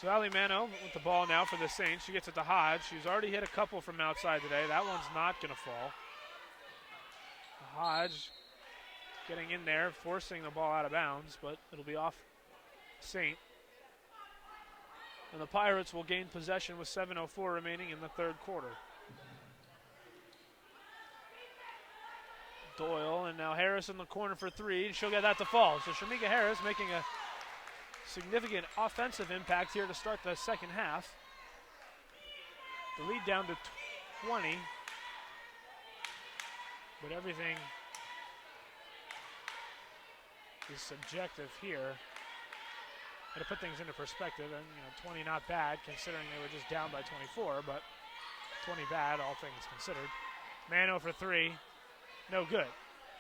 Speaker 1: So Ali Mano with the ball now for the Saints. She gets it to Hodge. She's already hit a couple from outside today. That one's not going to fall. Hodge getting in there, forcing the ball out of bounds, but it'll be off Saint. And the Pirates will gain possession with 7:04 remaining in the third quarter. Doyle, and now Harris in the corner for three, and she'll get that to fall. So Shamika Harris making a significant offensive impact here to start the second half. The lead down to 20, but everything is subjective here. And to put things into perspective, and 20 not bad considering they were just down by 24, but 20 bad, all things considered. Mano for three, no good.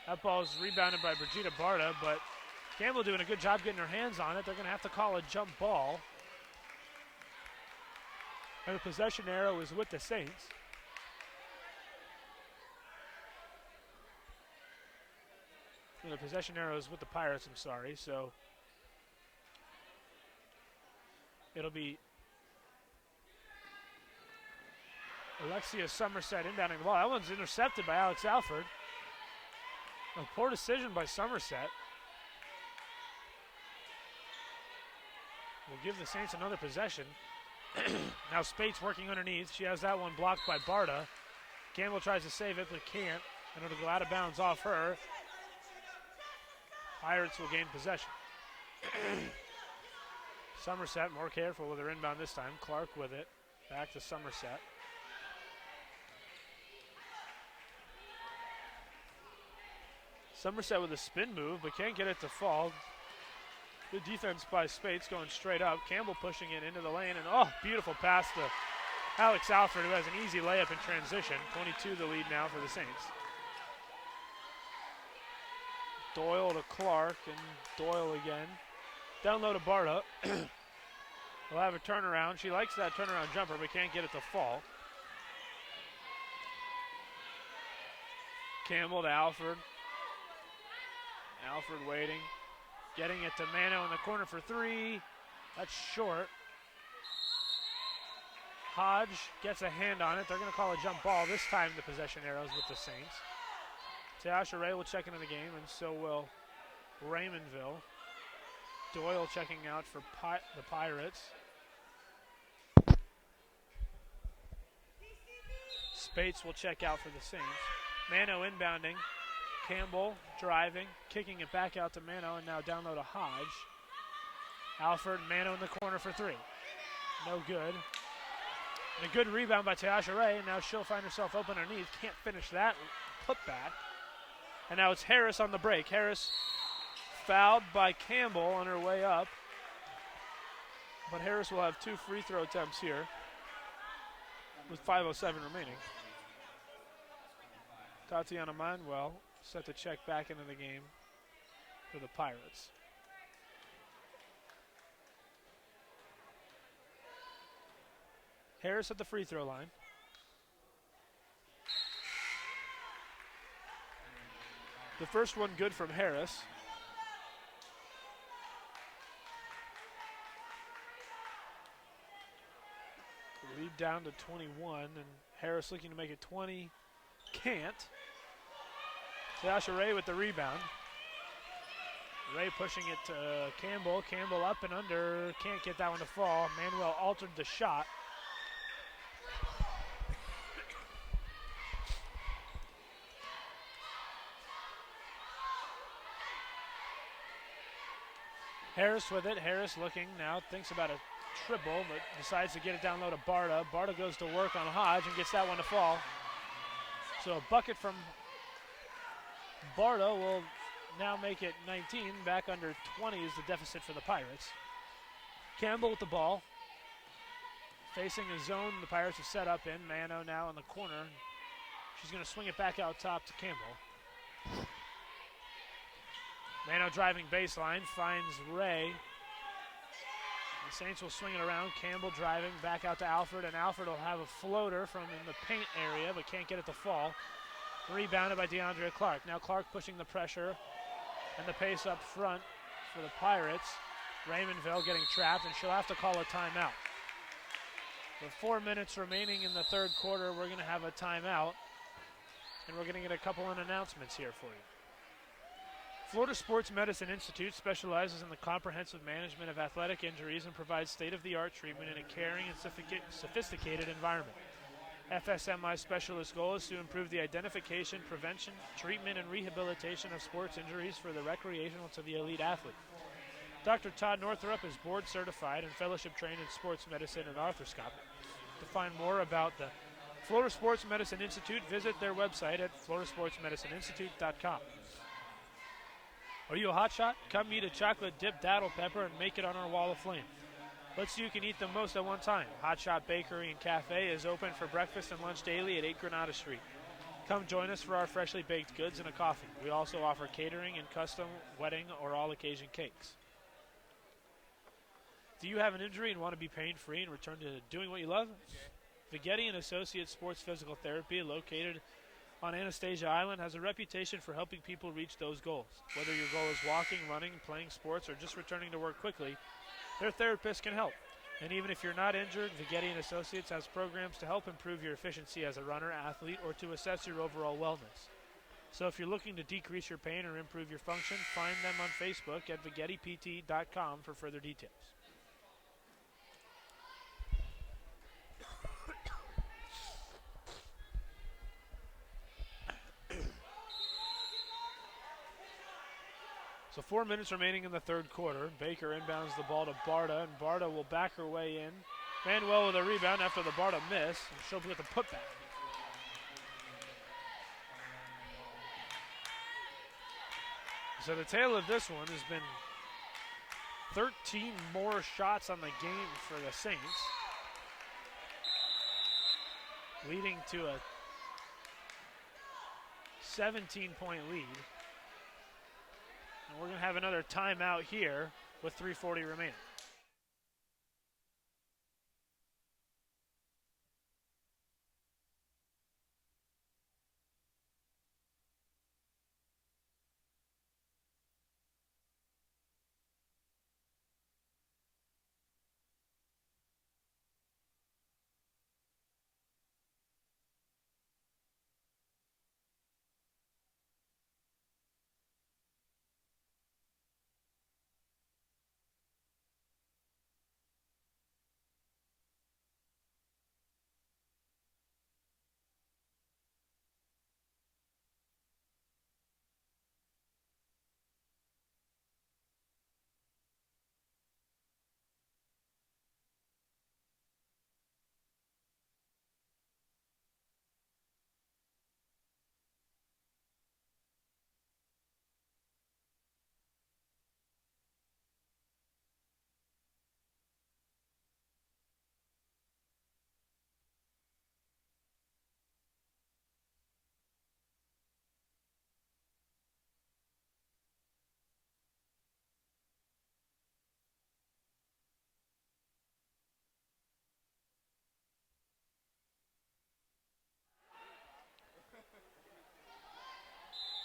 Speaker 1: That ball is rebounded by Brigitte Barta, but Campbell doing a good job getting her hands on it. They're going to have to call a jump ball. And the possession arrow is with the Saints. And the possession arrow is with the Pirates, I'm sorry. So it'll be Alexia Somerset inbounding the ball. That one's intercepted by Alex Alford. A poor decision by Somerset. Will give the Saints another possession. Now Spates working underneath. She has that one blocked by Barta. Campbell tries to save it, but can't. And it'll go out of bounds off her. Pirates will gain possession. Somerset more careful with her inbound this time. Clark with it. Back to Somerset. Somerset with a spin move, but can't get it to fall. Good defense by Spates going straight up. Campbell pushing it into the lane, and beautiful pass to Alex Alford, who has an easy layup in transition. 22 the lead now for the Saints. Doyle to Clark, and Doyle again. Down low to Barta. We'll have a turnaround. She likes that turnaround jumper, but can't get it to fall. Campbell to Alford. Alford waiting. Getting it to Mano in the corner for three. That's short. Hodge gets a hand on it. They're going to call a jump ball. This time the possession arrows with the Saints. Tasha Ray will check into the game, and so will Raymondville. Doyle checking out for the Pirates. Spates will check out for the Saints. Mano inbounding. Campbell driving, kicking it back out to Mano, and now down low to Hodge. Alford, Mano in the corner for three. No good. And a good rebound by Tasha Ray, and now she'll find herself open underneath. Can't finish that putback. And now it's Harris on the break. Harris fouled by Campbell on her way up. But Harris will have two free throw attempts here with 5:07 remaining. Tatiana Manuel set to check back into the game for the Pirates. Harris at the free throw line. The first one good from Harris. Lead down to 21, and Harris looking to make it 20. Can't. Tasha Ray with the rebound. Ray pushing it to Campbell. Campbell up and under. Can't get that one to fall. Manuel altered the shot. Harris with it. Harris looking now. Thinks about a triple, but decides to get it down low to Barta. Barta goes to work on Hodge and gets that one to fall. So a bucket from Barta will now make it 19. Back under 20 is the deficit for the Pirates. Campbell with the ball. Facing a zone the Pirates have set up in. Mano now in the corner. She's going to swing it back out top to Campbell. Mano driving baseline, finds Ray. The Saints will swing it around. Campbell driving back out to Alford, and Alford will have a floater from in the paint area, but can't get it to fall. Rebounded by DeAndrea Clark. Now Clark pushing the pressure and the pace up front for the Pirates. Raymondville getting trapped, and she'll have to call a timeout. With 4 minutes remaining in the third quarter, we're going to have a timeout, and we're going to get a couple of announcements here for you. Florida Sports Medicine Institute specializes in the comprehensive management of athletic injuries and provides state-of-the-art treatment in a caring and sophisticated environment. FSMI's specialist goal is to improve the identification, prevention, treatment, and rehabilitation of sports injuries for the recreational to the elite athlete. Dr. Todd Northrup is board certified and fellowship trained in sports medicine and arthroscopy. To find more about the Florida Sports Medicine Institute, visit their website at floridasportsmedicineinstitute.com. Are you a hotshot? Come meet a chocolate-dipped daddle pepper and make it on our wall of flame. Let's see who can eat the most at one time. Hotshot Bakery and Cafe is open for breakfast and lunch daily at 8 Granada Street. Come join us for our freshly baked goods and a coffee. We also offer catering and custom wedding or all-occasion cakes. Do you have an injury and want to be pain-free and return to doing what you love? Vighetti & Associates Sports Physical Therapy, located on Anastasia Island, has a reputation for helping people reach those goals. Whether your goal is walking, running, playing sports, or just returning to work quickly, their therapists can help. And even if you're not injured, Vighetti & Associates has programs to help improve your efficiency as a runner, athlete, or to assess your overall wellness. So if you're looking to decrease your pain or improve your function, find them on Facebook at vighettipt.com for further details. So 4 minutes remaining in the third quarter. Baker inbounds the ball to Barta, and Barta will back her way in. Manuel with a rebound after the Barta miss, and she'll get the putback. So the tale of this one has been 13 more shots on the game for the Saints, leading to a 17-point lead. And we're going to have another timeout here with 3:40 remaining.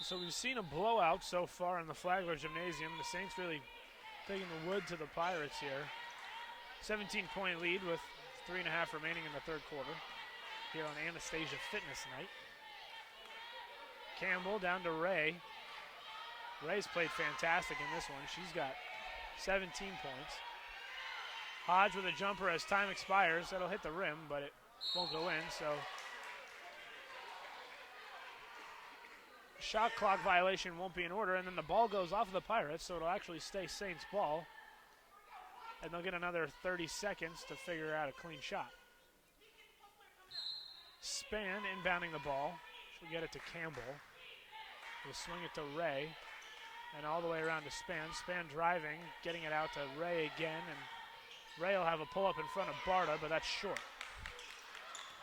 Speaker 1: So we've seen a blowout so far in the Flagler Gymnasium. The Saints really taking the wood to the Pirates here. 17-point lead with 3.5 remaining in the third quarter here on Anastasia Fitness Night. Campbell down to Ray. Ray's played fantastic in this one. She's got 17 points. Hodge with a jumper as time expires. That'll hit the rim, but it won't go in, so shot clock violation won't be in order, and then the ball goes off of the Pirates, so it'll actually stay Saints ball. And they'll get another 30 seconds to figure out a clean shot. Span inbounding the ball. She'll get it to Campbell. We'll swing it to Ray. And all the way around to Span. Span driving, getting it out to Ray again. And Ray will have a pull-up in front of Barta, but that's short.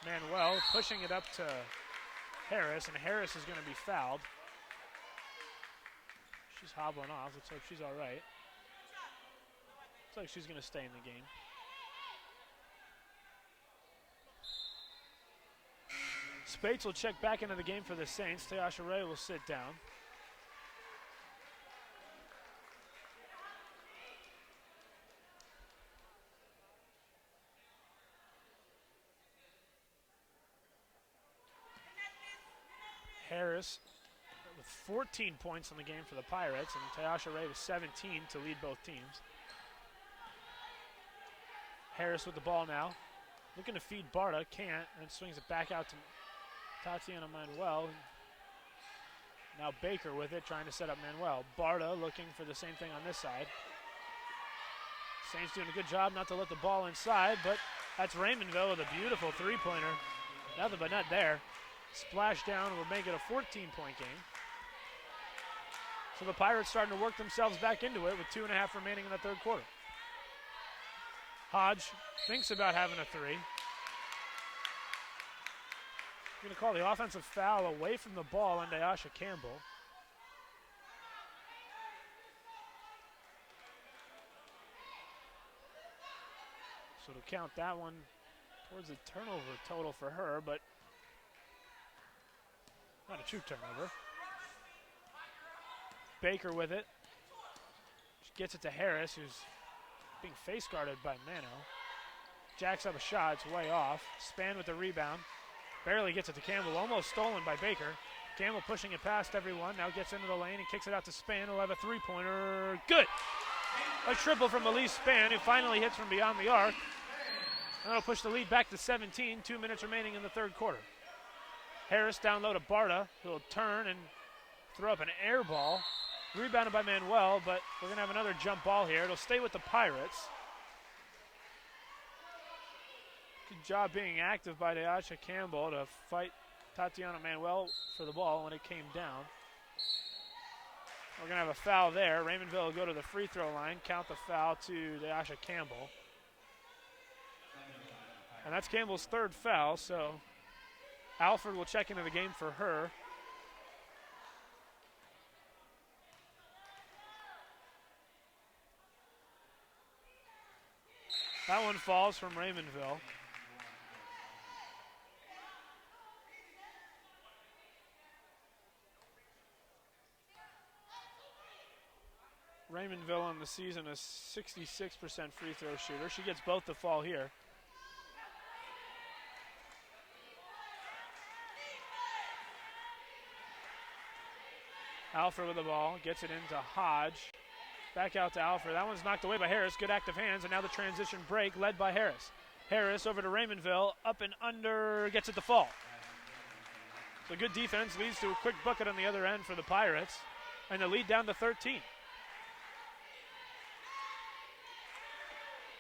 Speaker 1: Manuel pushing it up to Harris, and Harris is going to be fouled. She's hobbling off. Looks like she's all right. Looks like she's going to stay in the game. Spates will check back into the game for the Saints. Tayasha Ray will sit down. Harris with 14 points on the game for the Pirates, and Tyasha Ray with 17 to lead both teams. Harris with the ball now. Looking to feed Barta, can't, and swings it back out to Tatiana Manuel. Now Baker with it, trying to set up Manuel. Barta looking for the same thing on this side. Saints doing a good job not to let the ball inside, but that's Raymondville with a beautiful three-pointer. Nothing but net there. Splash down will make it a 14-point game. So the Pirates starting to work themselves back into it with 2.5 remaining in the third quarter. Hodge thinks about having a three. Going to call the offensive foul away from the ball on Dayasha Campbell. So to count that one towards the turnover total for her, but not a true turnover. Baker with it. She gets it to Harris, who's being face guarded by Mano. Jacks up a shot, it's way off. Span with the rebound. Barely gets it to Campbell, almost stolen by Baker. Campbell pushing it past everyone, now gets into the lane and kicks it out to Span, who'll have a three-pointer. Good! A triple from Elise Span, who finally hits from beyond the arc. And that'll push the lead back to 17, 2 minutes remaining in the third quarter. Harris down low to Barta, who'll turn and throw up an air ball. Rebounded by Manuel, but we're going to have another jump ball here. It'll stay with the Pirates. Good job being active by Dayasha Campbell to fight Tatiana Manuel for the ball when it came down. We're going to have a foul there. Raymondville will go to the free throw line, count the foul to Dayasha Campbell. And that's Campbell's third foul, so Alford will check into the game for her. That one falls from Raymondville. Raymondville on the season a 66% free throw shooter. She gets both to fall here. Alfred with the ball, gets it into Hodge. Back out to Alfred. That one's knocked away by Harris. Good active hands, and now the transition break led by Harris. Harris over to Raymondville, up and under, gets it to fall. So good defense leads to a quick bucket on the other end for the Pirates, and the lead down to 13.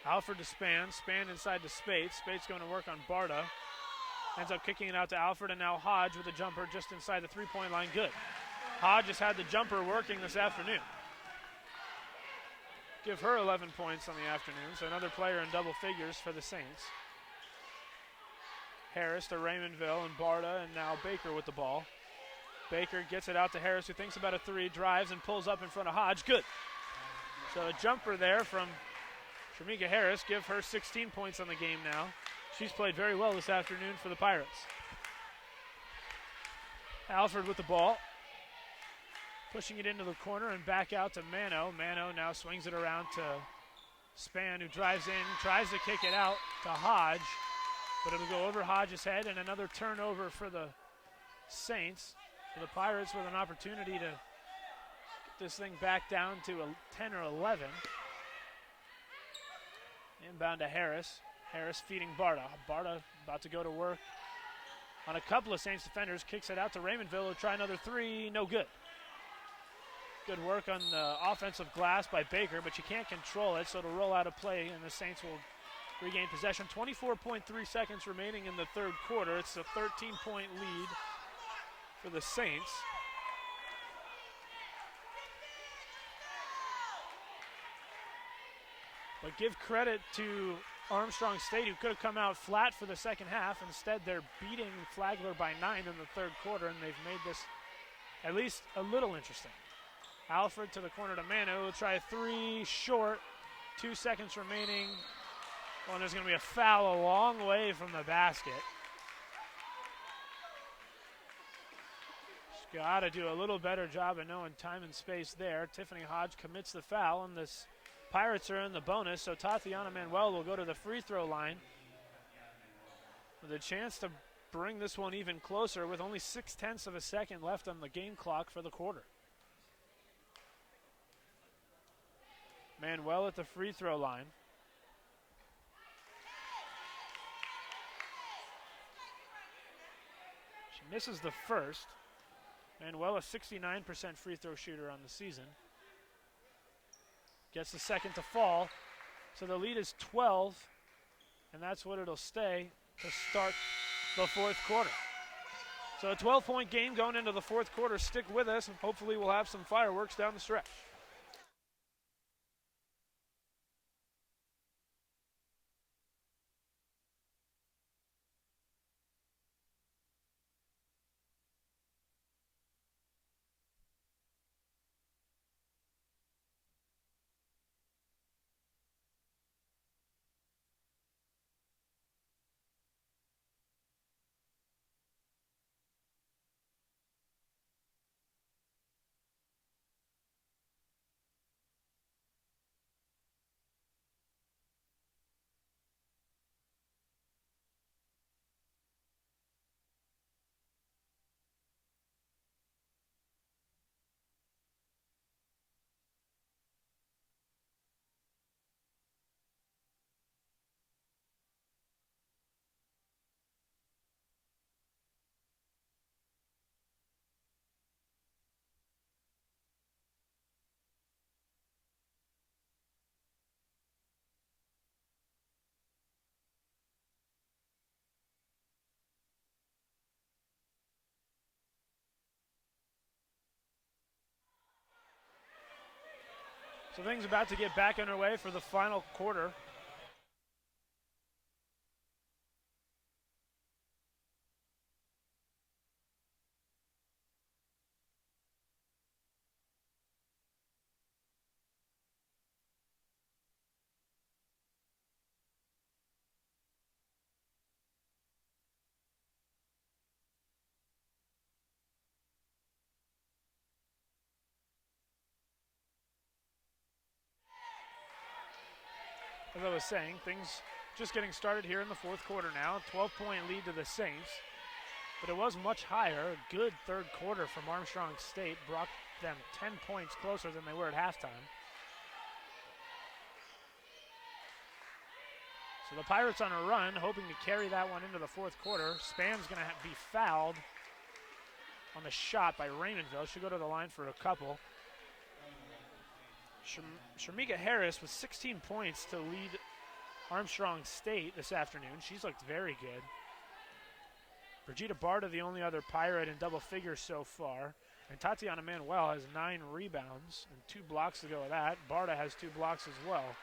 Speaker 1: Alfred to Span. Span inside to Spates. Spates going to work on Barta. Ends up kicking it out to Alfred, and now Hodge with a jumper just inside the three-point line. Good. Hodge has had the jumper working this afternoon. Give her 11 points on the afternoon, so another player in double figures for the Saints. Harris to Raymondville and Barta, and now Baker with the ball. Baker gets it out to Harris, who thinks about a three, drives and pulls up in front of Hodge. Good. So a jumper there from Shamika Harris. Give her 16 points on the game now. She's played very well this afternoon for the Pirates. Alfred with the ball. Pushing it into the corner and back out to Mano. Mano now swings it around to Span, who drives in, tries to kick it out to Hodge, but it'll go over Hodge's head, and another turnover for the Saints. So the Pirates with an opportunity to get this thing back down to a 10 or 11. Inbound to Harris. Harris feeding Barta. Barta about to go to work on a couple of Saints defenders. Kicks it out to Raymondville. Will try another three. No good. Good work on the offensive glass by Baker, but you can't control it, so it'll roll out of play, and the Saints will regain possession. 24.3 seconds remaining in the third quarter. It's a 13-point lead for the Saints. But give credit to Armstrong State, who could have come out flat for the second half. Instead, they're beating Flagler by 9 in the third quarter, and they've made this at least a little interesting. Alfred to the corner to Mano. Will try a three, short. 2 seconds remaining. Oh, and there's going to be a foul a long way from the basket. She's got to do a little better job of knowing time and space there. Tiffany Hodge commits the foul, and the Pirates are in the bonus, so Tatiana Manuel will go to the free throw line with a chance to bring this one even closer with only 0.6 of a second left on the game clock for the quarter. Manuel at the free throw line. She misses the first. Manuel, a 69% free throw shooter on the season. Gets the second to fall. So the lead is 12, and that's what it'll stay to start the fourth quarter. So a 12-point game going into the fourth quarter. Stick with us, and hopefully we'll have some fireworks down the stretch. So things about to get back underway for the final quarter. As I was saying, things just getting started here in the fourth quarter now. 12-point lead to the Saints, but it was much higher. A good third quarter from Armstrong State brought them 10 points closer than they were at halftime. So the Pirates on a run, hoping to carry that one into the fourth quarter. Span's going to be fouled on the shot by Raymondville. She'll go to the line for a couple. Shamika Harris with 16 points to lead Armstrong State this afternoon. She's looked very good. Brigida Barta, the only other Pirate in double figures so far. And Tatiana Manuel has 9 rebounds and 2 blocks to go with that. Barta has 2 blocks as well.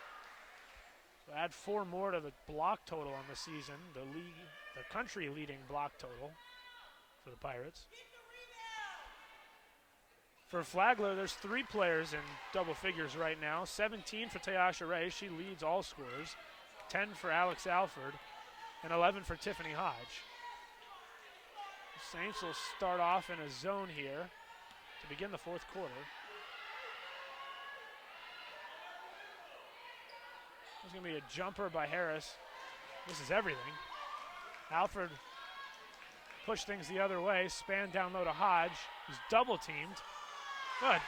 Speaker 1: So add 4 more to the block total on the season, the country leading block total for the Pirates. For Flagler, there's 3 players in double figures right now. 17 for Tayasha Ray. She leads all scorers. 10 for Alex Alford. And 11 for Tiffany Hodge. The Saints will start off in a zone here to begin the fourth quarter. There's going to be a jumper by Harris. This is everything. Alford pushed things the other way. Span down low to Hodge, who's double teamed. Good.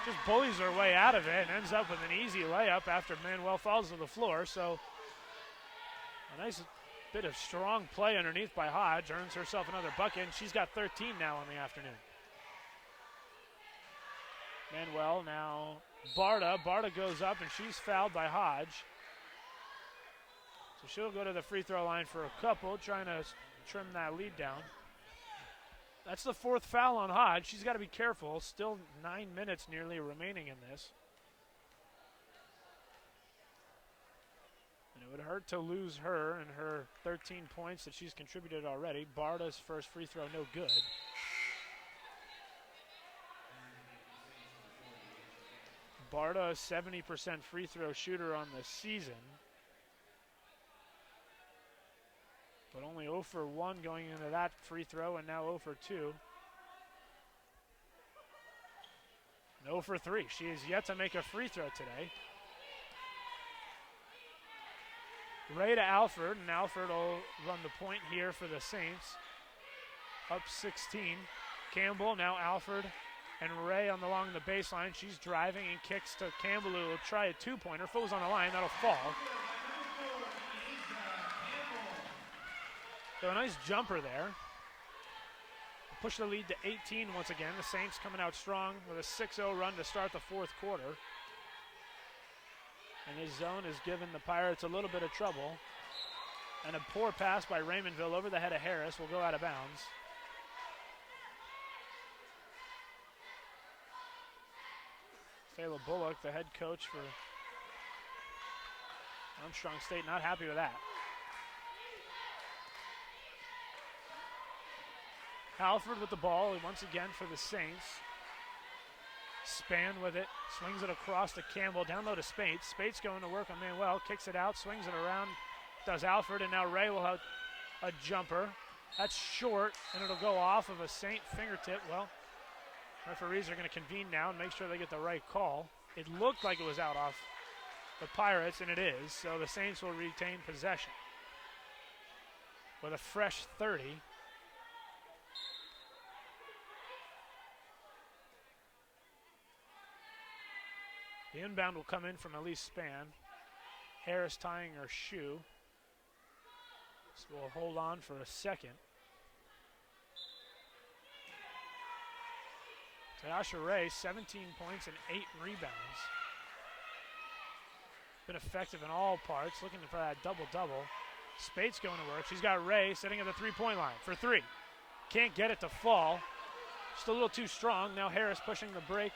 Speaker 1: Just bullies her way out of it and ends up with an easy layup after Manuel falls to the floor. So a nice bit of strong play underneath by Hodge. Earns herself another bucket, and she's got 13 now in the afternoon. Manuel now Barta. Barta goes up, and she's fouled by Hodge. So she'll go to the free throw line for a couple, trying to trim that lead down. That's the 4th foul on Hodge. She's got to be careful. Still 9 minutes nearly remaining in this. And it would hurt to lose her and her 13 points that she's contributed already. Barta's first free throw, no good. Barta, a 70% free throw shooter on the season. But only 0 for 1 going into that free throw, and now 0 for 2. And 0 for 3. She is yet to make a free throw today. Ray to Alford, and Alford will run the point here for the Saints. Up 16. Campbell, now Alford and Ray along the baseline. She's driving and kicks to Campbell, who will try a two-pointer. If it was on the line, that'll fall. So a nice jumper there. Push the lead to 18 once again. The Saints coming out strong with a 6-0 run to start the fourth quarter. And his zone has given the Pirates a little bit of trouble. And a poor pass by Raymondville over the head of Harris will go out of bounds. Fela Bullock, the head coach for Armstrong State, not happy with that. Halford with the ball once again for the Saints. Span with it, swings it across to Campbell, down low to Spates. Spates going to work on Manuel, kicks it out, swings it around, does Alford, and now Ray will have a jumper. That's short, and it'll go off of a Saint fingertip. Well, referees are going to convene now and make sure they get the right call. It looked like it was out off the Pirates, and it is, so the Saints will retain possession with a fresh 30. The inbound will come in from Elise Span. Harris tying her shoe. So we'll hold on for a second. Tayasha Ray, 17 points and 8 rebounds. Been effective in all parts, looking for that double-double. Spates going to work. She's got Ray sitting at the three-point line for three. Can't get it to fall. Just a little too strong. Now Harris pushing the break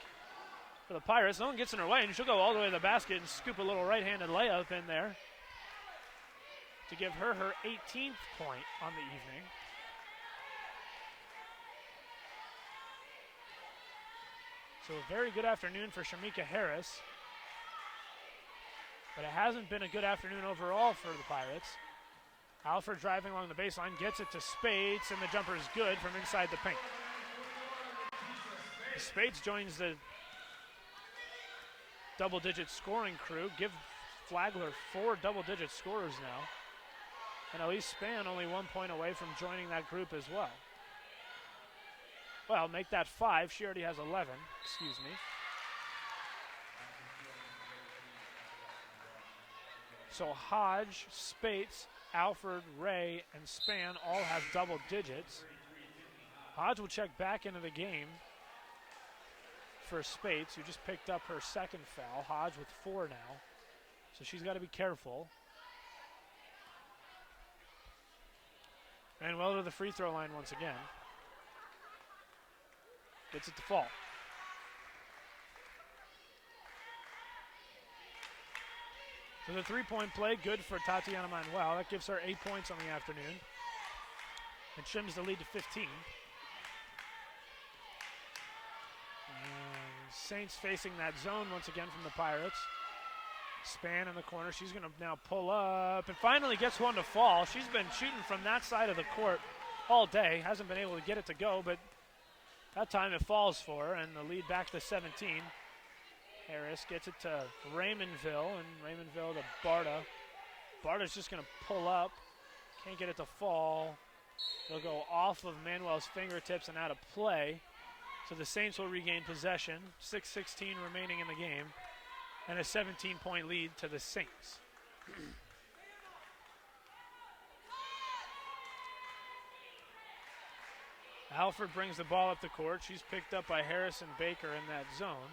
Speaker 1: for the Pirates. No one gets in her way, and she'll go all the way to the basket and scoop a little right-handed layup in there to give her 18th point on the evening. So a very good afternoon for Shamika Harris. But it hasn't been a good afternoon overall for the Pirates. Alford driving along the baseline, gets it to Spades, and the jumper is good from inside the paint. Spades joins the double-digit scoring crew. Give Flagler 4 double-digit scorers now. And Elise Span only 1 point away from joining that group as well. Well, make that 5. She already has 11. Excuse me. So Hodge, Spates, Alford, Ray, and Span all have double digits. Hodge will check back into the game for Spates, who just picked up her second foul. Hodge with 4 now. So she's got to be careful. Manuel to the free throw line once again. Gets it to fall. So the three-point play, good for Tatiana Manuel. That gives her 8 points on the afternoon. And trims the lead to 15. And Saints facing that zone once again from the Pirates. Span in the corner. She's going to now pull up and finally gets one to fall. She's been shooting from that side of the court all day. Hasn't been able to get it to go, but that time it falls for her, and the lead back to 17. Harris gets it to Raymondville, and Raymondville to Barta. Barta's just going to pull up. Can't get it to fall. It'll go off of Manuel's fingertips and out of play. So the Saints will regain possession. 6:16 remaining in the game. And a 17-point lead to the Saints. Alford brings the ball up the court. She's picked up by Harrison Baker in that zone.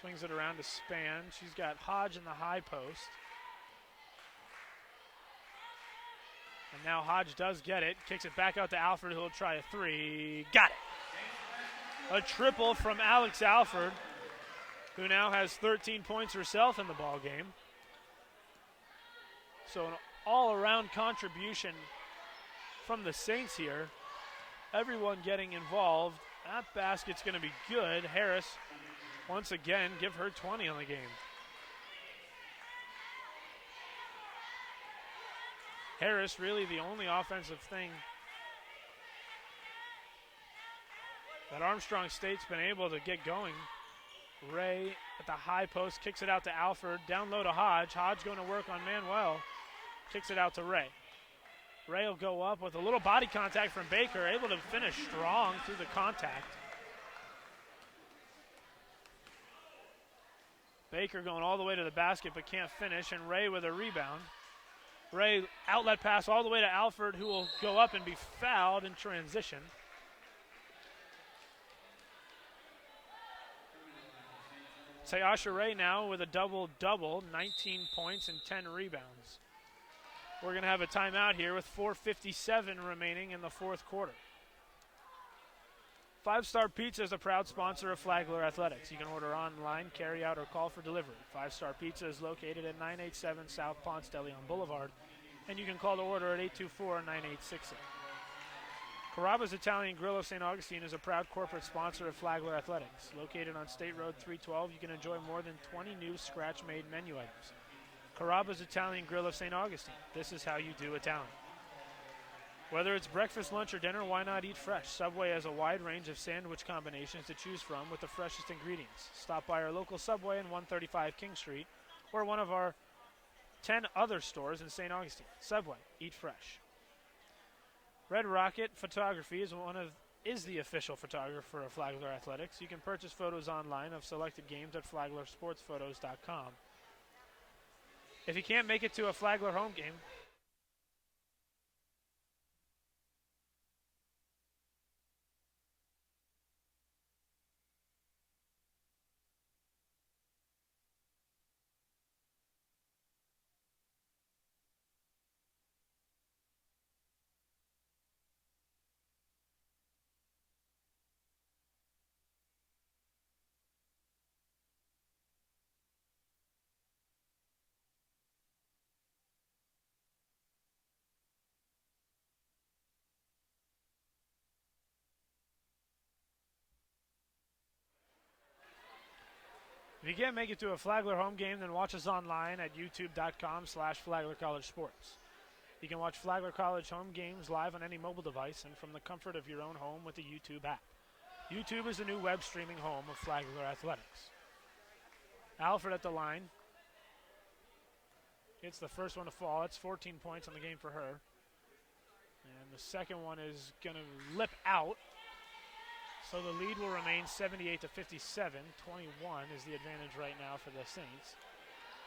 Speaker 1: Swings it around to Span. She's got Hodge in the high post. And now Hodge does get it. Kicks it back out to Alford, who will try a three. Got it. A triple from Alex Alford, who now has 13 points herself in the ball game. So an all-around contribution from the Saints here. Everyone getting involved. That basket's going to be good. Harris, once again, give her 20 on the game. Harris, really the only offensive thing that Armstrong State's been able to get going Ray at the high post, kicks it out to Alford. Down low to Hodge. Hodge going to work on Manuel. Kicks it out to Ray. Ray will go up with a little body contact from Baker, able to finish strong through the contact. Baker going all the way to the basket but can't finish, and Ray with a rebound. Ray outlet pass all the way to Alford, who will go up and be fouled in transition. Tyasha Ray now with a double-double, 19 points and 10 rebounds. We're going to have a timeout here with 4:57 remaining in the fourth quarter. Five Star Pizza is a proud sponsor of Flagler Athletics. You can order online, carry out, or call for delivery. Five Star Pizza is located at 987 South Ponce de Leon Boulevard, and you can call to order at 824-9868. Carrabba's Italian Grill of St. Augustine is a proud corporate sponsor of Flagler Athletics. Located on State Road 312, you can enjoy more than 20 new scratch-made menu items. Carrabba's Italian Grill of St. Augustine. This is how you do Italian. Whether it's breakfast, lunch, or dinner, why not eat fresh? Subway has a wide range of sandwich combinations to choose from with the freshest ingredients. Stop by our local Subway in 135 King Street or one of our 10 other stores in St. Augustine. Subway, eat fresh. Red Rocket Photography is the official photographer of Flagler Athletics. You can purchase photos online of selected games at flaglersportsphotos.com. If you can't make it to a Flagler home game, if you can't make it to a Flagler home game, then watch us online at youtube.com/Flagler College Sports. You can watch Flagler College home games live on any mobile device and from the comfort of your own home with the YouTube app. YouTube is the new web streaming home of Flagler Athletics. Alford at the line. It's the first one to fall. It's 14 points on the game for her. And the second one is going to lip out. So the lead will remain 78-57. 21 is the advantage right now for the Saints,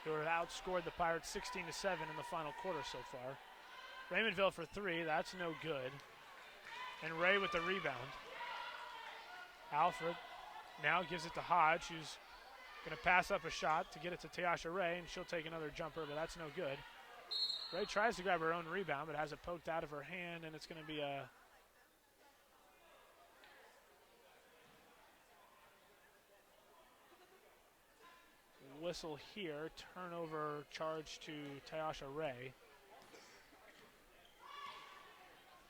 Speaker 1: who have outscored the Pirates 16-7 in the final quarter so far. Raymondville for three. That's no good. And Ray with the rebound. Alfred now gives it to Hodge, who's going to pass up a shot to get it to Tyasha Ray, and she'll take another jumper, but that's no good. Ray tries to grab her own rebound, but has it poked out of her hand, and it's going to be a whistle here. Turnover charge to Tyasha Ray.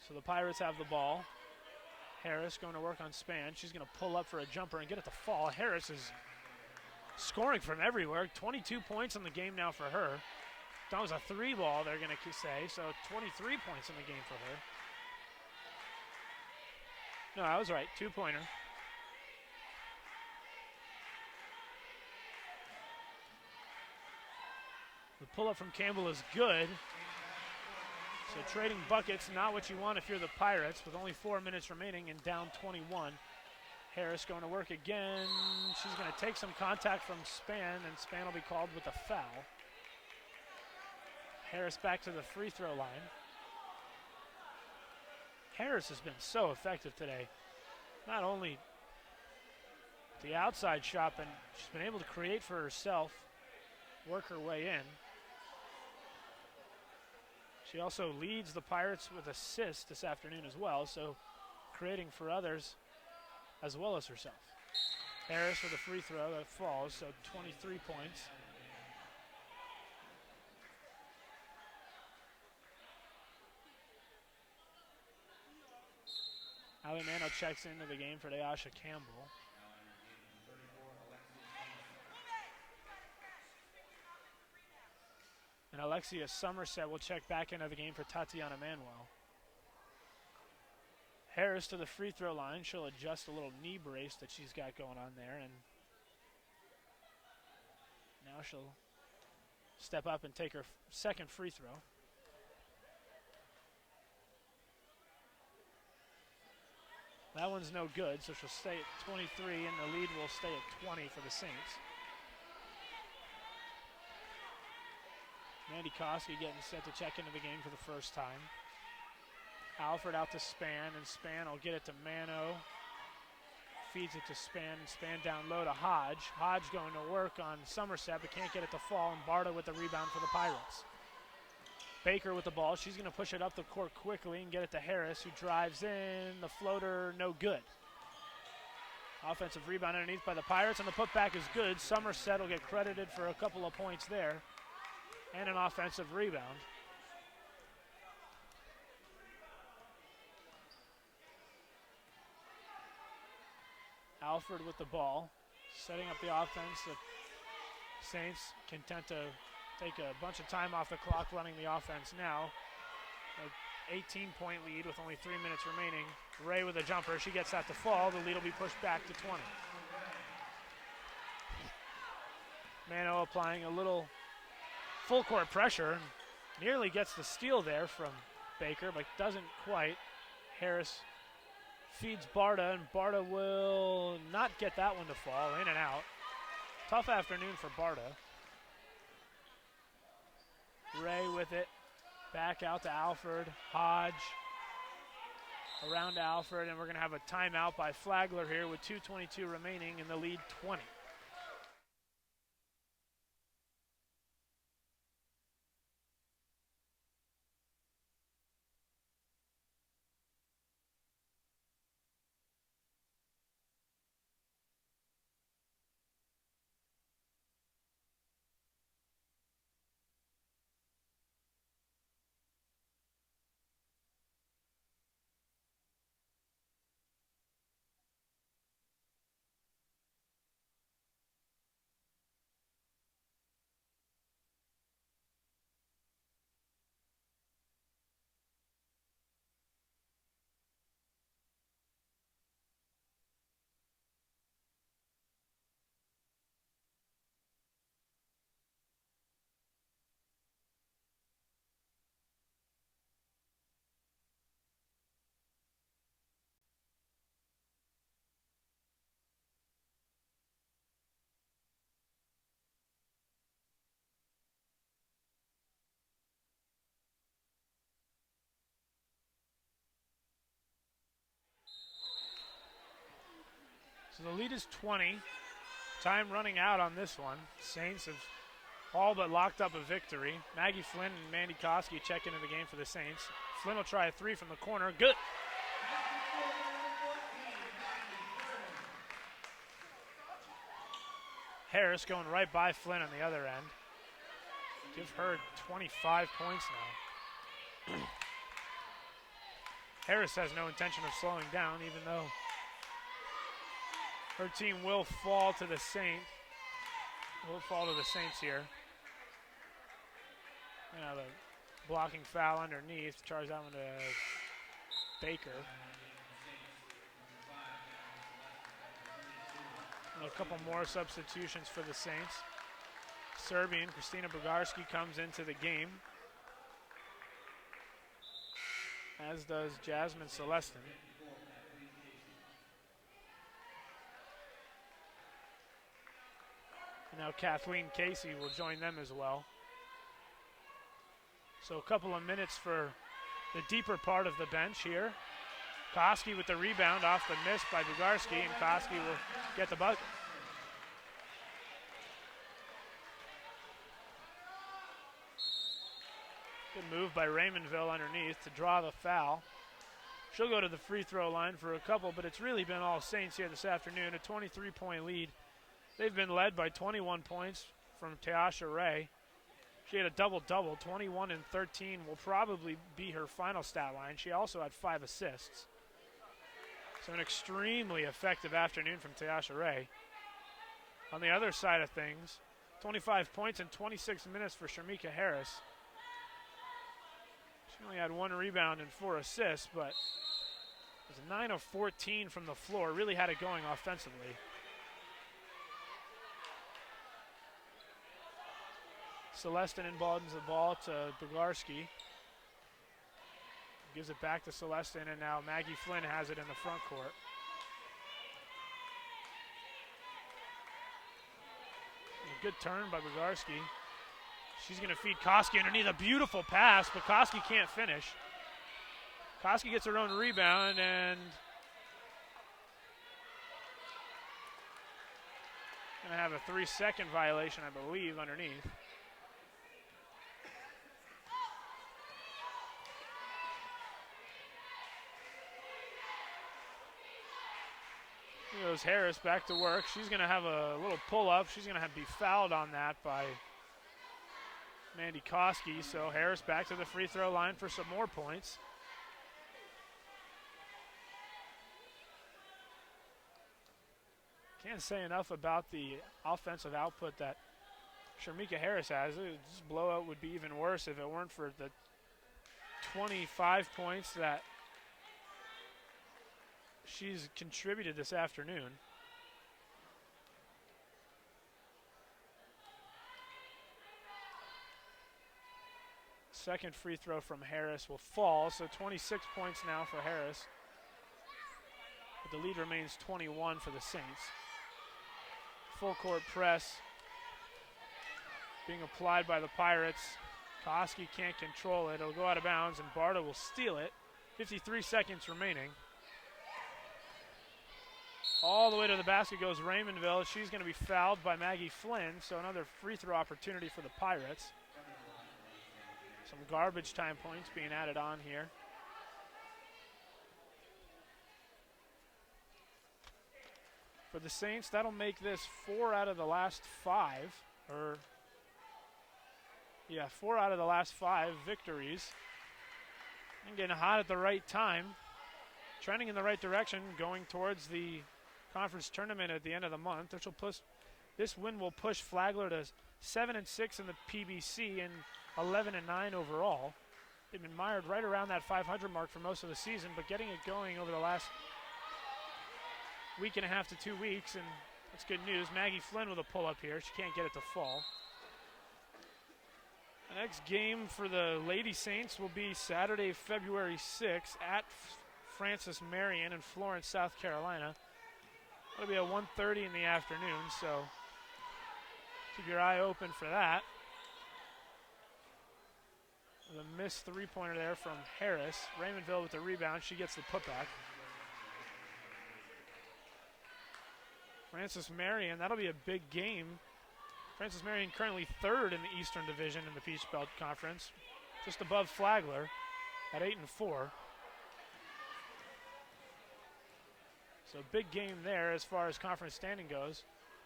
Speaker 1: So the Pirates have the ball. Harris going to work on Span. She's going to pull up for a jumper and get it to fall. Harris is scoring from everywhere. 22 points in the game now for her. That was a three ball, they're going to say, so 23 points in the game for her. No, I was right, two-pointer. The pull-up from Campbell is good. So trading buckets, not what you want if you're the Pirates, with only 4 minutes remaining and down 21. Harris going to work again. She's going to take some contact from Span, and Span will be called with a foul. Harris back to the free throw line. Harris has been so effective today. Not only the outside shot, but she's been able to create for herself, work her way in. She also leads the Pirates with assists this afternoon as well, so creating for others as well as herself. Harris with a free throw that falls, so 23 points. Ali Mano checks into the game for Tyasha Campbell. And Alexia Somerset will check back into the game for Tatiana Manuel. Harris to the free throw line. She'll adjust a little knee brace that she's got going on there. And Now she'll step up and take her second free throw. That one's no good, so she'll stay at 23, and the lead will stay at 20 for the Saints. Mandy Koski getting set to check into the game for the first time. Alford out to Span, and Span will get it to Mano. Feeds it to Span, and Span down low to Hodge. Hodge going to work on Somerset, but can't get it to fall, and Barta with the rebound for the Pirates. Baker with the ball. She's going to push it up the court quickly and get it to Harris, who drives in. The floater, no good. Offensive rebound underneath by the Pirates, and the putback is good. Somerset will get credited for a couple of points there and an offensive rebound. Alford with the ball, setting up the offense. The Saints content to take a bunch of time off the clock running the offense now. An 18-point lead with only 3 minutes remaining. Ray with a jumper. She gets that to fall. The lead will be pushed back to 20. Mano applying a little full court pressure. Nearly gets the steal there from Baker, but doesn't quite. Harris feeds Barta, and Barta will not get that one to fall. In and out. Tough afternoon for Barta. Ray with it. Back out to Alford. Hodge around to Alford, and we're going to have a timeout by Flagler here with 2:22 remaining in the lead 20. So the lead is 20. Time running out on this one. Saints have all but locked up a victory. Maggie Flynn and Mandy Koski check into the game for the Saints. Flynn will try a three from the corner. Good. Harris going right by Flynn on the other end. Give her 25 points now. Harris has no intention of slowing down, even though her team will fall to the Saints. Here. The blocking foul underneath. Charge that one to Baker. And a couple more substitutions for the Saints. Serbian Kristina Bogarski comes into the game, as does Jasmine Celestin. And now Kathleen Casey will join them as well. So a couple of minutes for the deeper part of the bench here. Koski with the rebound off the miss by Bogarski, and Koski will get the bucket. Good move by Raymondville underneath to draw the foul. She'll go to the free throw line for a couple, but it's really been all Saints here this afternoon. A 23-point lead. They've been led by 21 points from Teasha Ray. She had a double-double, 21 and 13 will probably be her final stat line. She also had 5 assists. So an extremely effective afternoon from Teasha Ray. On the other side of things, 25 points in 26 minutes for Sharmika Harris. She only had 1 rebound and 4 assists, but it was 9 of 14 from the floor. Really had it going offensively. Celestin inbounds the ball to Bogarski. Gives it back to Celestin, and now Maggie Flynn has it in the front court. A good turn by Bogarski. She's going to feed Koski underneath. A beautiful pass, but Koski can't finish. Koski gets her own rebound, and going to have a 3-second violation, I believe, underneath. Here goes Harris back to work. She's going to have a little pull-up. She's going to be fouled on that by Mandy Koski. So Harris back to the free throw line for some more points. Can't say enough about the offensive output that Sharmika Harris has. This blowout would be even worse if it weren't for the 25 points that she's contributed this afternoon. Second free throw from Harris will fall, so 26 points now for Harris. But the lead remains 21 for the Saints. Full court press being applied by the Pirates. Koski can't control it. It'll go out of bounds, and Barta will steal it. 53 seconds remaining. All the way to the basket goes Raymondville. She's going to be fouled by Maggie Flynn, so another free throw opportunity for the Pirates. Some garbage time points being added on here. For the Saints, that'll make this 4 out of the last 5, 4 out of the last 5 victories. And getting hot at the right time, trending in the right direction, going towards the conference tournament at the end of the month, which will push, this win will push Flagler to 7-6 in the PBC and 11-9 overall. They've been mired right around that 500 mark for most of the season, but getting it going over the last week and a half to 2 weeks, and that's good news. Maggie Flynn with a pull-up here. She can't get it to fall. The next game for the Lady Saints will be Saturday, February 6th at Francis Marion in Florence, South Carolina. It'll be at 1:30 in the afternoon, so keep your eye open for that. The missed three-pointer there from Harris. Raymondville with the rebound. She gets the putback. Francis Marion, that'll be a big game. Francis Marion currently 3rd in the Eastern Division in the Peach Belt Conference, just above Flagler at 8-4. So big game there as far as conference standing goes.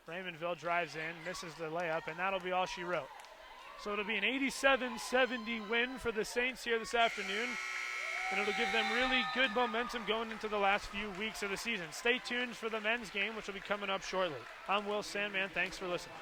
Speaker 1: Raymondville drives in, misses the layup, and that'll be all she wrote. So it'll be an 87-70 win for the Saints here this afternoon, and it'll give them really good momentum going into the last few weeks of the season. Stay tuned for the men's game, which will be coming up shortly. I'm Will Sandman. Thanks for listening.